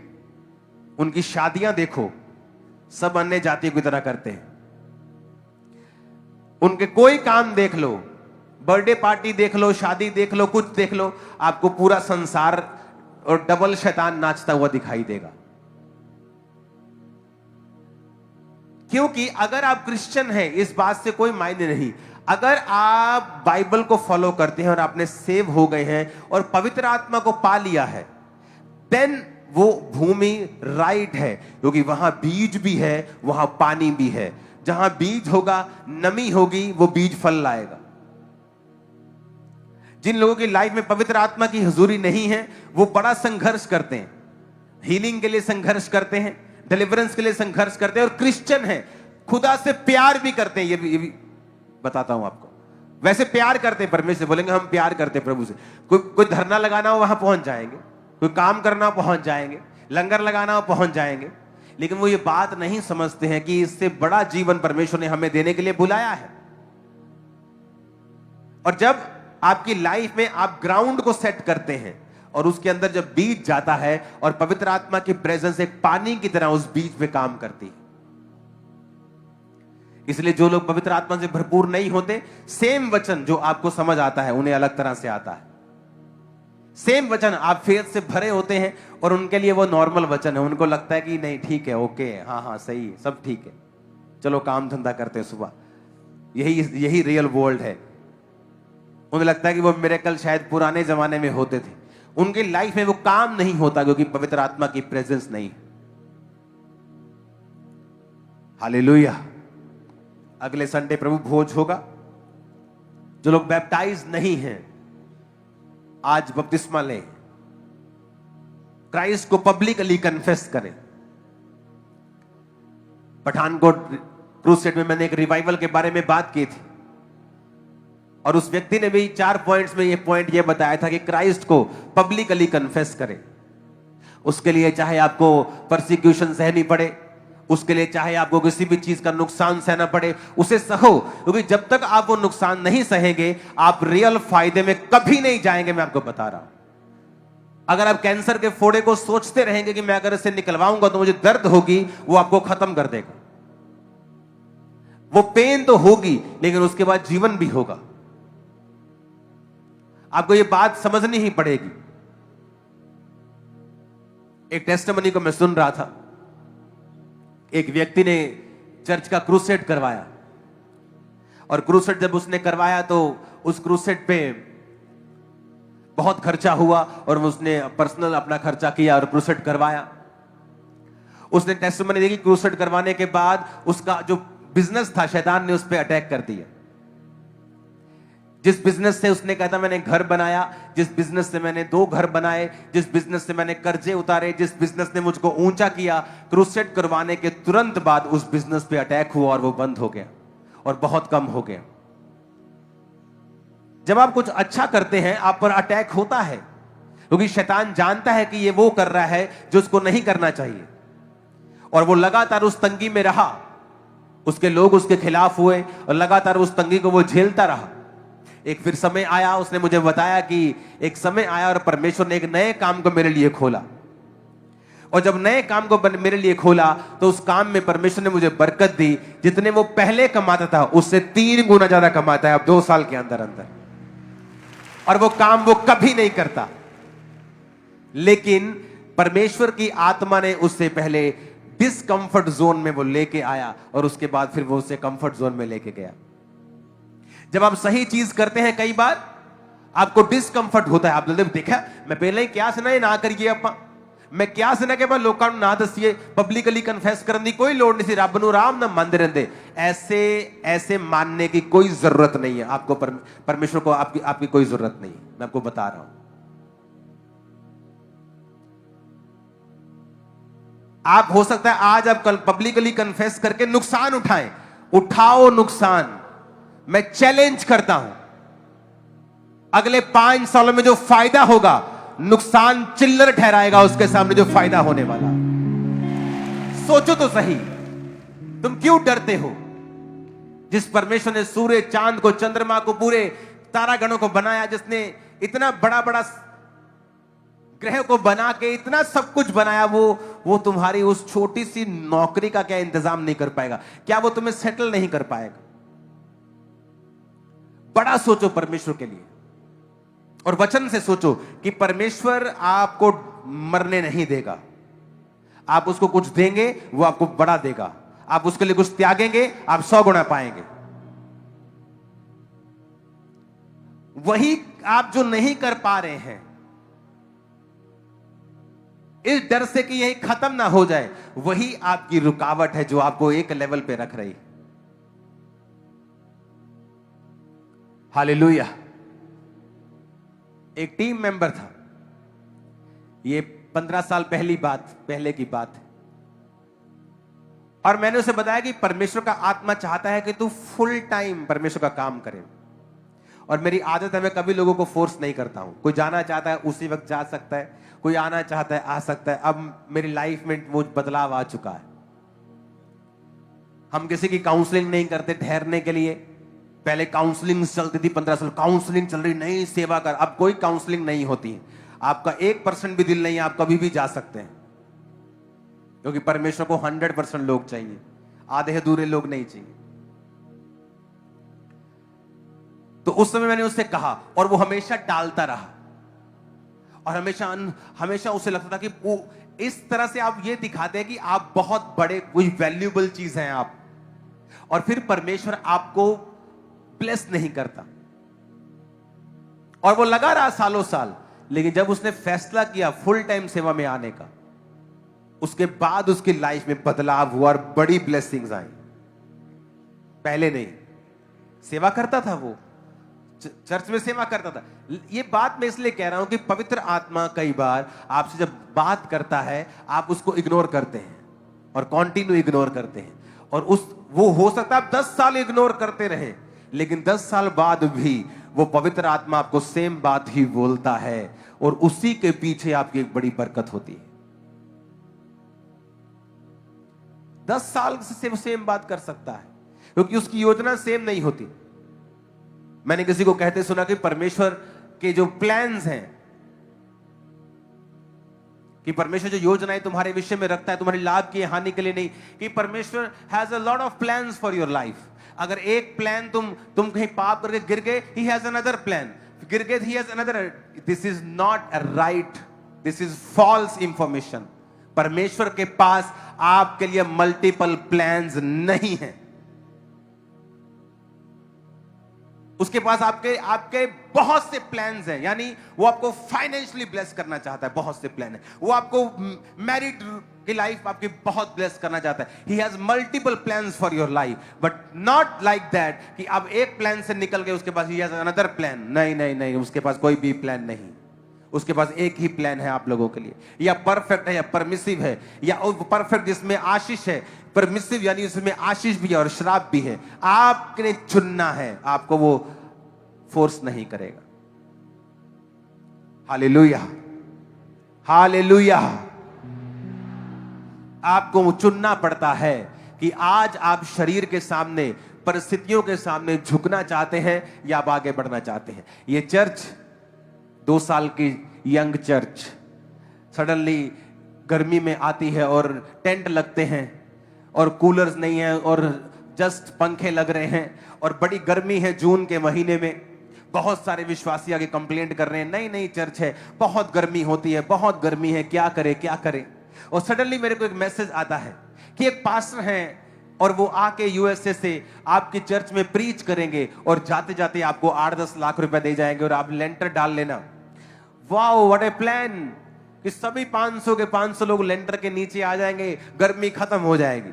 उनकी शादियां देखो, सब अन्य जातियों की तरह करते हैं। उनके कोई काम देख लो, बर्थडे पार्टी देख लो, शादी देख लो, कुछ देख लो, आपको पूरा संसार और डबल शैतान नाचता हुआ दिखाई देगा। क्योंकि अगर आप क्रिश्चियन हैं, इस बात से कोई मायने नहीं। अगर आप बाइबल को फॉलो करते हैं और आपने सेव हो गए हैं और पवित्र आत्मा को पा लिया है, देन वो भूमि राइट है, क्योंकि वहां बीज भी है, वहां पानी भी है। जहां बीज होगा, नमी होगी, वो बीज फल लाएगा। जिन लोगों की लाइफ में पवित्र आत्मा की हुजूरी नहीं है, वो बड़ा संघर्ष करते हैं, हीलिंग के लिए संघर्ष करते हैं, डिलीवरेंस के लिए संघर्ष करते हैं, और क्रिश्चियन है, खुदा से प्यार भी करते हैं। ये भी बताता हूं आपको, वैसे प्यार करते हैं परमेश्वर, बोलेंगे हम प्यार करते हैं प्रभु से। कोई धरना लगाना हो वहां पहुंच जाएंगे, कोई काम करना हो पहुंच जाएंगे, लंगर लगाना हो पहुंच जाएंगे, लेकिन वो ये बात नहीं समझते हैं कि इससे बड़ा जीवन परमेश्वर ने हमें देने के लिए बुलाया है। और जब आपकी लाइफ में आप ग्राउंड को सेट करते हैं और उसके अंदर जब बीज जाता है, और पवित्र आत्मा की प्रेजेंस एक पानी की तरह उस बीज पे काम करती है। इसलिए जो लोग पवित्र आत्मा से भरपूर नहीं होते, सेम वचन जो आपको समझ आता है उन्हें अलग तरह से आता है। सेम वचन आप फेथ से भरे होते हैं और उनके लिए वो नॉर्मल वचन है, उनको लगता है कि नहीं ठीक है, ओके, हाँ हाँ सही है, सब ठीक है। चलो काम धंधा करते हैं सुबह। यही रियल वर्ल्ड है। उन्हें लगता है कि वो मिरेकल शायद पुराने जमाने में होते थे। उनकी लाइफ में वो काम नहीं होता क्योंकि पवित्र आत्मा की प्रेजेंस नहीं। हालेलुया। अगले संडे प्रभु भोज होगा। जो लोग बैप्टाइज नहीं हैं आज बपतिस्मा लें, क्राइस्ट को पब्लिकली कन्फेस करें। पठानकोट क्रूसेड में मैंने एक रिवाइवल के बारे में बात की थी और उस व्यक्ति ने भी 4 पॉइंट्स में ये पॉइंट ये बताया था कि क्राइस्ट को पब्लिकली कन्फेस करें। उसके लिए चाहे आपको परसिक्यूशन सहनी पड़े, उसके लिए चाहे आपको किसी भी चीज का नुकसान सहना पड़े, उसे सहो, क्योंकि जब तक आप वो नुकसान नहीं सहेंगे आप रियल फायदे में कभी नहीं जाएंगे। मैं आपको बता रहा हूं। अगर आप कैंसर के फोड़े को सोचते रहेंगे कि मैं अगर इसे निकलवाऊंगा तो मुझे दर्द होगी, वो आपको खत्म कर देगा। वो पेन तो होगी लेकिन उसके बाद जीवन भी होगा। आपको ये बात समझनी ही पड़ेगी। एक टेस्टिमनी को मैं सुन रहा था। एक व्यक्ति ने चर्च का क्रूसेड करवाया और क्रूसेड जब उसने करवाया तो उस क्रूसेड पे बहुत खर्चा हुआ और उसने पर्सनल अपना खर्चा किया और क्रूसेड करवाया। उसने टेस्टिमनी दी कि क्रूसेड करवाने के बाद उसका जो बिजनेस था शैतान ने उस पर अटैक कर दिया। जिस बिजनेस से उसने कहा था मैंने घर बनाया, जिस बिजनेस से मैंने 2 घर बनाए, जिस बिजनेस से मैंने कर्जे उतारे, जिस बिजनेस ने मुझको ऊंचा किया, क्रूसेड करवाने के तुरंत बाद उस बिजनेस पे अटैक हुआ और वो बंद हो गया और बहुत कम हो गया। जब आप कुछ अच्छा करते हैं आप पर अटैक होता है क्योंकि शैतान जानता है कि ये वो कर रहा है जो उसको नहीं करना चाहिए और वो लगातार उस तंगी में रहा। उसके लोग उसके खिलाफ हुए और लगातार उस तंगी को वो झेलता रहा। एक फिर समय आया, उसने मुझे बताया कि एक समय आया और परमेश्वर ने एक नए काम को मेरे लिए खोला और जब नए काम को मेरे लिए खोला तो उस काम में परमेश्वर ने मुझे बरकत दी। जितने वो पहले कमाता था उससे 3 गुना ज्यादा कमाता है अब 2 साल के अंदर अंदर। और वो काम वो कभी नहीं करता, लेकिन परमेश्वर की आत्मा ने उससे पहले डिस्कंफर्ट जोन में वो लेके आया और उसके बाद फिर वो उसे कंफर्ट जोन में लेके गया। जब आप सही चीज करते हैं कई बार आपको डिस्कंफर्ट होता है। आप देखा मैं पहले ही क्या सुना ना करिए अपा, मैं क्या सुना के बाद लोगों ना दसिए, पब्लिकली कन्फेस करने की कोई लोड़ नहीं सी, रब नूं आराम ना मानते रहते। ऐसे मानने की कोई जरूरत नहीं है आपको। परमेश्वर को आपकी कोई जरूरत नहीं। मैं आपको बता रहा हूं। आप हो सकता है आज आप कल पब्लिकली कन्फेस करके नुकसान उठाओ नुकसान। मैं चैलेंज करता हूं अगले 5 सालों में जो फायदा होगा नुकसान चिल्लर ठहराएगा उसके सामने जो फायदा होने वाला। सोचो तो सही, तुम क्यों डरते हो? जिस परमेश्वर ने सूर्य चांद को, चंद्रमा को, पूरे तारागणों को बनाया, जिसने इतना बड़ा बड़ा ग्रह को बना के इतना सब कुछ बनाया, वो तुम्हारी उस छोटी सी नौकरी का क्या इंतजाम नहीं कर पाएगा? क्या वो तुम्हें सेटल नहीं कर पाएगा? बड़ा सोचो परमेश्वर के लिए और वचन से सोचो कि परमेश्वर आपको मरने नहीं देगा। आप उसको कुछ देंगे वो आपको बड़ा देगा। आप उसके लिए कुछ त्यागेंगे आप 100 गुना पाएंगे। वही आप जो नहीं कर पा रहे हैं इस डर से कि यही खत्म ना हो जाए, वही आपकी रुकावट है जो आपको एक लेवल पे रख रही। हालेलुया। एक टीम मेंबर था, ये 15 साल पहले की बात है, और मैंने उसे बताया कि परमेश्वर का आत्मा चाहता है कि तू फुल टाइम परमेश्वर का काम करे। और मेरी आदत है मैं कभी लोगों को फोर्स नहीं करता हूं। कोई जाना चाहता है उसी वक्त जा सकता है, कोई आना चाहता है आ सकता है। अब मेरी लाइफ में वो बदलाव आ चुका है। हम किसी की काउंसलिंग नहीं करते ठहरने के लिए। पहले काउंसलिंग चलती थी, 15 साल काउंसलिंग चल रही, नहीं सेवा कर। अब कोई काउंसलिंग नहीं होती है। आपका 1% भी दिल नहीं है, आप कभी भी जा सकते हैं, क्योंकि परमेश्वर को 100% लोग चाहिए, आधे अधूरे लोग नहीं चाहिए। तो उस समय मैंने उससे कहा और वो हमेशा टालता रहा और हमेशा उसे लगता था कि वो इस तरह से आप ये दिखाते हैं कि आप बहुत बड़े कोई वैल्यूएबल चीज हैं आप, और फिर परमेश्वर आपको ब्लेस नहीं करता, और वो लगा रहा सालों साल, लेकिन जब उसने फैसला किया फुल टाइम सेवा में आने का, उसके बाद उसकी लाइफ में बदलाव हुआ और बड़ी ब्लेसिंग्स आई। पहले नहीं, सेवा करता था, वो चर्च में सेवा करता था। ये बात मैं इसलिए कह रहा हूं कि पवित्र आत्मा कई बार आपसे जब बात करता है, आप उसको इग्नोर करते हैं और कंटिन्यू इग्नोर करते हैं, और वो हो सकता है आप 10 साल इग्नोर करते रहे, लेकिन 10 साल बाद भी वो पवित्र आत्मा आपको सेम बात ही बोलता है, और उसी के पीछे आपकी एक बड़ी बरकत होती है। 10 साल से वो सेम बात कर सकता है, क्योंकि उसकी योजना सेम नहीं होती। मैंने किसी को कहते सुना कि परमेश्वर के जो प्लान्स हैं, कि परमेश्वर जो योजनाएं तुम्हारे विषय में रखता है तुम्हारे लाभ की हानि के लिए नहीं, कि परमेश्वर has a lot of plans for your life. अगर एक प्लान तुम कहीं पाप करके गिर गए, ही हैज अनदर प्लान, गिर गए ही has another. This is not a right, this is false information. परमेश्वर के पास आपके लिए मल्टीपल प्लान्स नहीं है। उसके पास आपके बहुत से प्लान्स हैं, यानी वो आपको फाइनेंशियली ब्लेस करना चाहता है, बहुत से प्लान है। वो आपको मैरिड की लाइफ आपकी बहुत ब्लेस करना चाहता है। He has multiple plans for your life, but not like that कि अब एक प्लान से निकल गए उसके पास ही हैज अनदर प्लान। नहीं नहीं नहीं, उसके पास कोई भी प्लान नहीं। उसके पास एक ही प्लान है आप लोगों के लिए, या परफेक्ट है या परमिसिव है, या परफेक्ट जिसमें आशीष है, परमिसिव यानी उसमें आशीष भी है और श्राप भी है। आपने चुनना है, आपको वो फोर्स नहीं करेगा। Hallelujah, hallelujah. आपको चुनना पड़ता है कि आज आप शरीर के सामने, परिस्थितियों के सामने झुकना चाहते हैं या आप आगे बढ़ना चाहते हैं। ये चर्च 2 साल की यंग चर्च सडनली गर्मी में आती है और टेंट लगते हैं और कूलर्स नहीं है और जस्ट पंखे लग रहे हैं और बड़ी गर्मी है जून के महीने में। बहुत सारे विश्वासी आगे कंप्लेंट कर रहे हैं, नहीं नहीं चर्च है, बहुत गर्मी होती है, बहुत गर्मी है, क्या करे क्या करे। और सडनली मेरे को एक मैसेज आता है कि एक पास्टर हैं और वो आके यूएसए से आपकी चर्च में प्रीच करेंगे और जाते जाते आपको 8-10 लाख रुपए दे जाएंगे और आप लेंटर डाल लेना। वाओ, व्हाट ए प्लान कि सभी 500 के 500 लोग लेंटर के नीचे आ जाएंगे, गर्मी खत्म हो जाएगी।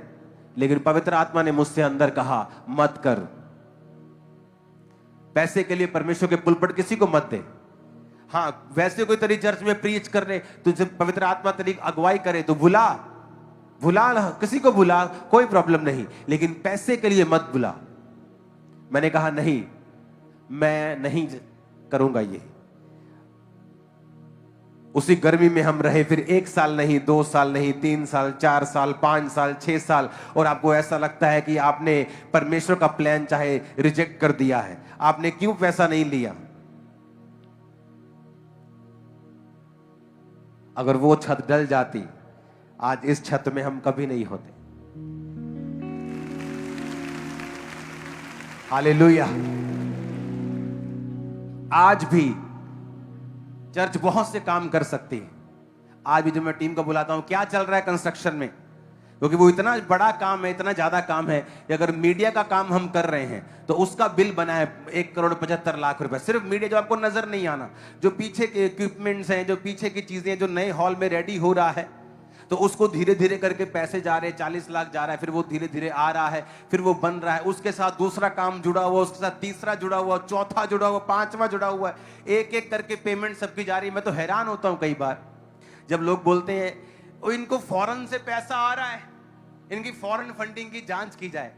लेकिन पवित्र आत्मा ने मुझसे अंदर कहा, मत कर। पैसे के लिए परमेश्वर के पुलपट किसी को मत दे। हाँ, वैसे कोई तेरी चर्च में प्रीच कर रहे, तुझे पवित्र आत्मा तेरी अगुवाई करे तो बुला किसी को बुला, कोई प्रॉब्लम नहीं, लेकिन पैसे के लिए मत बुला। मैंने कहा नहीं, मैं नहीं करूंगा ये। उसी गर्मी में हम रहे, फिर 1 साल नहीं, 2 साल नहीं, 3 साल, 4 साल, 5 साल, 6 साल, और आपको ऐसा लगता है कि आपने परमेश्वर का प्लान चाहे रिजेक्ट कर दिया है। आपने क्यों पैसा नहीं लिया? अगर वो छत डल जाती, आज इस छत में हम कभी नहीं होते। हालेलुया। आज भी चर्च बहुत से काम कर सकती है। आज भी जब मैं टीम को बुलाता हूं, क्या चल रहा है कंस्ट्रक्शन में, क्योंकि वो इतना बड़ा काम है, इतना ज्यादा काम है कि अगर मीडिया का काम हम कर रहे हैं तो उसका बिल बना है 1,75,00,000 रुपए। सिर्फ मीडिया, जो आपको नजर नहीं आना, जो पीछे के इक्विपमेंट्स हैं, जो पीछे की चीजें, जो नए हॉल में रेडी हो रहा है, तो उसको धीरे धीरे करके पैसे जा रहे हैं, 40 लाख जा रहा है, फिर वो धीरे धीरे आ रहा है, फिर वो बन रहा है, उसके साथ दूसरा काम जुड़ा हुआ, उसके साथ तीसरा जुड़ा हुआ, चौथा जुड़ा हुआ, 5वां जुड़ा हुआ है, एक एक करके पेमेंट सबकी जा रही है। मैं तो हैरान होता हूं कई बार जब लोग बोलते हैं इनको फॉरेन से पैसा आ रहा है, इनकी फॉरेन फंडिंग की जांच की जाए।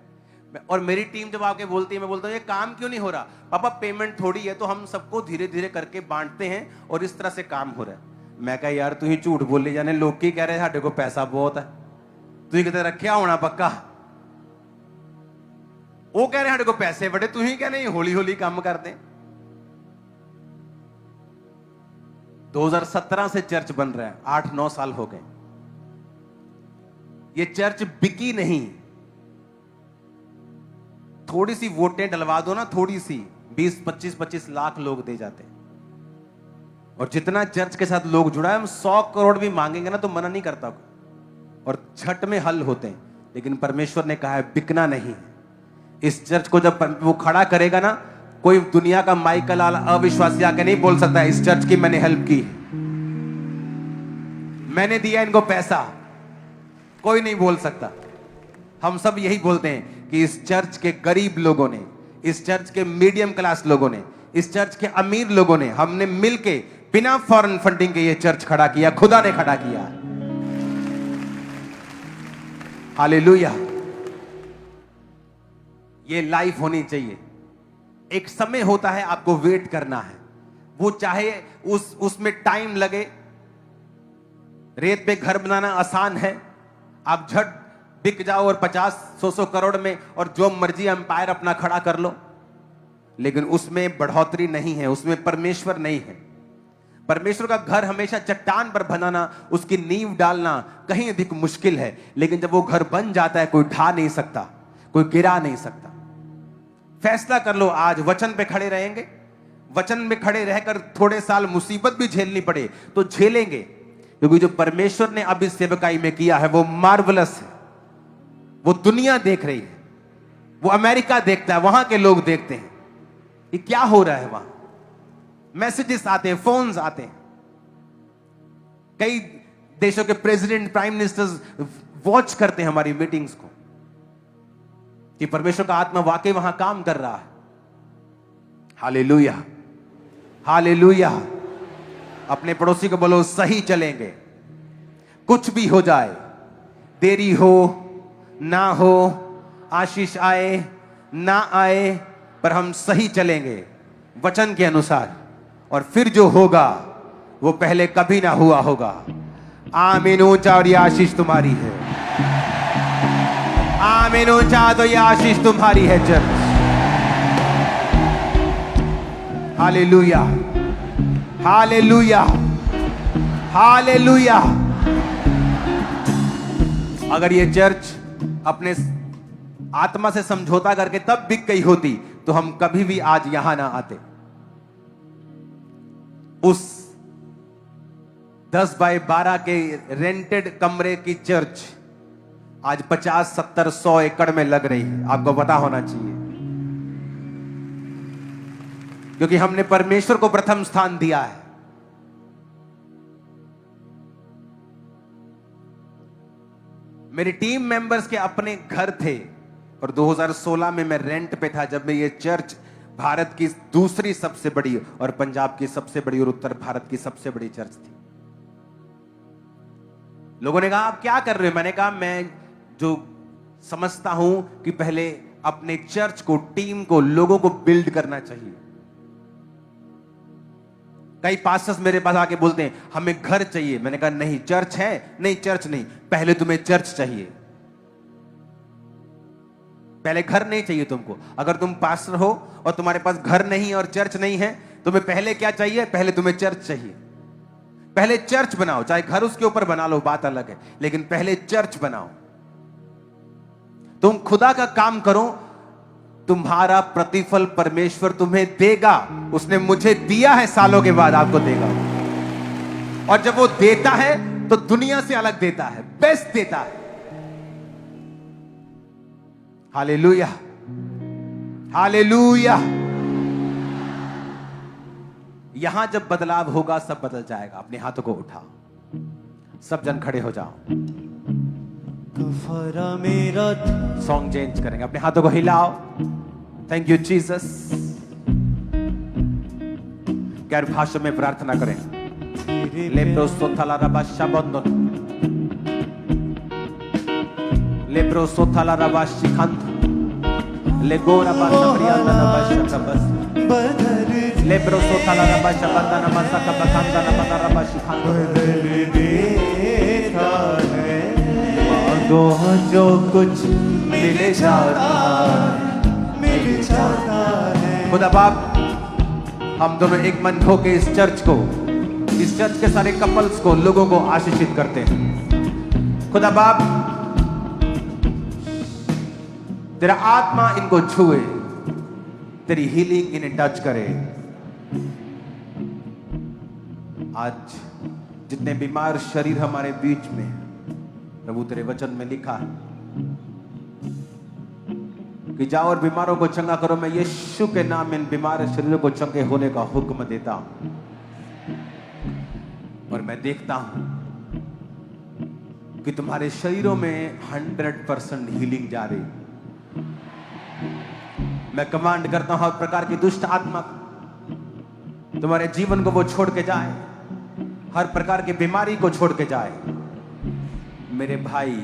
और मेरी टीम जब आके बोलती है, मैं बोलता हूँ ये काम क्यों नहीं हो रहा? पापा पेमेंट थोड़ी है तो हम सबको धीरे धीरे करके बांटते हैं और इस तरह से काम हो रहा है। मैं कहा यार तू ही झूठ बोले जाने, लोग की कह रहे साडे को पैसा बहुत है, तू ही कहते रखा होना पक्का। वो कह रहे साडे को पैसे बड़े, तू ही कह नहीं हौली हौली काम करते। 2017 से चर्च बन रहा है, 8-9 साल हो गए। ये चर्च बिकी नहीं। थोड़ी सी वोटें डलवा दो ना, थोड़ी सी 20-25 लाख लोग दे जाते हैं। और जितना चर्च के साथ लोग जुड़ा है, हम 100 करोड़ भी मांगेंगे ना तो मना नहीं करता, और छठ में हल होते हैं। लेकिन परमेश्वर ने कहा है बिकना नहीं, इस चर्च को जब वो खड़ा करेगा ना, कोई दुनिया का माइकल आला अविश्वासी आके नहीं बोल सकता इस चर्च की मैंने हेल्प की, मैंने दिया इनको पैसा, कोई नहीं बोल सकता। हम सब यही बोलते हैं कि इस चर्च के गरीब लोगों ने, इस चर्च के मीडियम क्लास लोगों ने, इस चर्च के अमीर लोगों ने, हमने मिलके बिना फॉरेन फंडिंग के ये चर्च खड़ा किया, खुदा ने खड़ा किया। हालेलुया। ये लाइफ होनी चाहिए। एक समय होता है, आपको वेट करना है, वो चाहे उसमें टाइम लगे। रेत पे घर बनाना आसान है, आप झट बिक जाओ और 50-100 करोड़ में और जो मर्जी एम्पायर अपना खड़ा कर लो, लेकिन उसमें बढ़ोतरी नहीं है, उसमें परमेश्वर नहीं है। परमेश्वर का घर हमेशा चट्टान पर बनाना, उसकी नींव डालना कहीं अधिक मुश्किल है, लेकिन जब वो घर बन जाता है, कोई ढा नहीं सकता, कोई गिरा नहीं सकता। फैसला कर लो, आज वचन पे खड़े रहेंगे, वचन में खड़े रहकर थोड़े साल मुसीबत भी झेलनी पड़े तो झेलेंगे, क्योंकि जो परमेश्वर ने अब इस सेवकाई में किया है वो मार्वलस है। वो दुनिया देख रही है, वो अमेरिका देखता है, वहां के लोग देखते हैं कि क्या हो रहा है। वहां मैसेजेस आते हैं, फोन्स आते हैं, कई देशों के प्रेसिडेंट, प्राइम मिनिस्टर्स वॉच करते हैं हमारी मीटिंग्स को कि परमेश्वर का आत्मा वाकई वहां काम कर रहा है। Hallelujah, hallelujah. अपने पड़ोसी को बोलो, सही चलेंगे, कुछ भी हो जाए, देरी हो ना हो, आशीष आए ना आए, पर हम सही चलेंगे वचन के अनुसार, और फिर जो होगा वो पहले कभी ना हुआ होगा। आमीन। ऊंचा, और ये आशीष तुम्हारी है। आमीन। ऊंचा, तो ये आशीष तुम्हारी है चर्च। Hallelujah, hallelujah, hallelujah. अगर ये चर्च अपने आत्मा से समझौता करके तब बिक गई होती तो हम कभी भी आज यहां ना आते। उस 10 बाय 12 के रेंटेड कमरे की चर्च आज 50, 70, 100 एकड़ में लग रही है। आपको पता होना चाहिए, क्योंकि हमने परमेश्वर को प्रथम स्थान दिया है। मेरे टीम मेंबर्स के अपने घर थे और 2016 में मैं रेंट पे था, जब मैं ये चर्च भारत की दूसरी सबसे बड़ी और पंजाब की सबसे बड़ी और उत्तर भारत की सबसे बड़ी चर्च थी। लोगों ने कहा आप क्या कर रहे हो? मैंने कहा मैं जो समझता हूं कि पहले अपने चर्च को, टीम को, लोगों को बिल्ड करना चाहिए। कई पास्टर्स मेरे पास आके बोलते हैं हमें घर चाहिए। मैंने कहा नहीं, चर्च है, नहीं चर्च नहीं, पहले तुम्हें चर्च चाहिए, पहले घर नहीं चाहिए तुमको। अगर तुम पास्टर हो और तुम्हारे पास घर नहीं और चर्च नहीं है, तुम्हें पहले क्या चाहिए? पहले तुम्हें चर्च चाहिए। पहले चर्च बनाओ, चाहे घर उसके ऊपर बना लो, बात अलग है, लेकिन पहले चर्च बनाओ। तुम खुदा का काम करो, तुम्हारा प्रतिफल परमेश्वर तुम्हें देगा। उसने मुझे दिया है, सालों के बाद आपको देगा। और जब वो देता है तो दुनिया से अलग देता है, बेस्ट देता है। Hallelujah, hallelujah. यहां जब बदलाव होगा सब बदल जाएगा। अपने हाथों को उठाओ, सब जन खड़े हो जाओ। मेरा सॉन्ग चेंज करेंगे। अपने हाथों को हिलाओ। Thank you Jesus. गैर भाषा में प्रार्थना करें। लेप्रोसोथाला रबाशा बंदन, लेप्रोसोथाला रबाशी खंत, लेगोरा बासमरियाना रबाशा कबस, लेप्रोसोथाला रबाशा बंदन मसा कबकांदा नमदा रबाशी खंत। बदल देता है मांगो जो कुछ मिल जाता है। खुदा बाप, हम दोनों एक मन होकर इस चर्च को, इस चर्च के सारे कपल्स को, लोगों को आशीषित करते हैं। खुदा बाप, तेरा आत्मा इनको छुए, तेरी हीलिंग इन्हें टच करे। आज जितने बीमार शरीर हमारे बीच में, प्रभु तेरे वचन में लिखा है कि जाओ और बीमारों को चंगा करो। मैं यीशु के नाम इन बीमार शरीरों को चंगे होने का हुक्म देता हूं। और मैं देखता हूं कि तुम्हारे शरीरों में 100% हीलिंग जा रही। मैं कमांड करता हूं हर प्रकार की दुष्ट आत्मा तुम्हारे जीवन को वो छोड़ के जाए, हर प्रकार की बीमारी को छोड़ के जाए। मेरे भाई,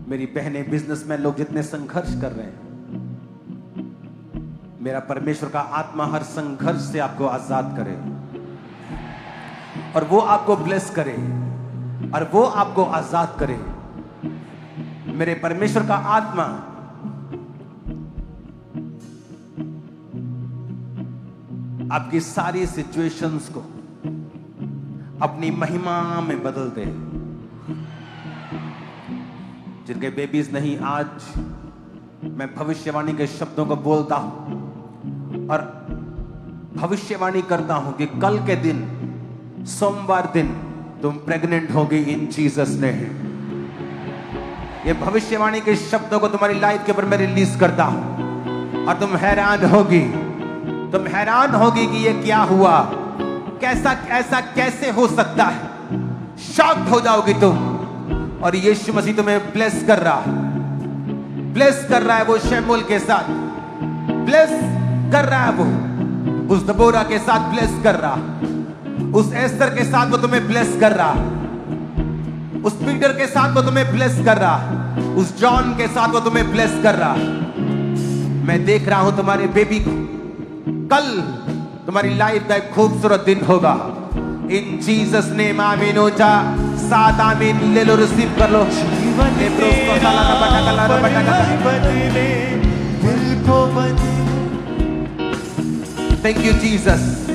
मेरी बहनें, बिजनेसमैन लोग जितने संघर्ष कर रहे हैं, मेरा परमेश्वर का आत्मा हर संघर्ष से आपको आजाद करे और वो आपको ब्लेस करे और वो आपको आजाद करे। मेरे परमेश्वर का आत्मा आपकी सारी सिचुएशंस को अपनी महिमा में बदल दे। जिनके बेबीज नहीं, आज मैं भविष्यवाणी के शब्दों को बोलता हूं और भविष्यवाणी करता हूं कि कल के दिन, सोमवार दिन, तुम प्रेग्नेंट होगी इन जीसस ने। ये भविष्यवाणी के शब्दों को तुम्हारी लाइफ के ऊपर मैं रिलीज करता हूं और तुम हैरान होगी कि ये क्या हुआ, कैसा ऐसा कैसे हो सकता है। शॉक हो जाओगी तुम। और यीशु मसीह तुम्हें ब्लेस कर रहा है वो शमूएल के साथ ब्लेस कर रहा है, वो उस दबोरा के साथ ब्लेस कर रहा, उस एस्तर के साथ वो तुम्हें ब्लेस कर रहा, उस पीटर के साथ वो तुम्हें ब्लेस कर रहा, उस जॉन के साथ वो तुम्हें ब्लेस कर रहा। मैं देख रहा हूं तुम्हारे बेबी को। कल तुम्हारी लाइफ का एक खूबसूरत दिन होगा। इन जीसस नेम आमीन। हो जा 7 आमीन ले लो, रिसीव कर लो। बदले, दिल को बदले। Thank you Jesus.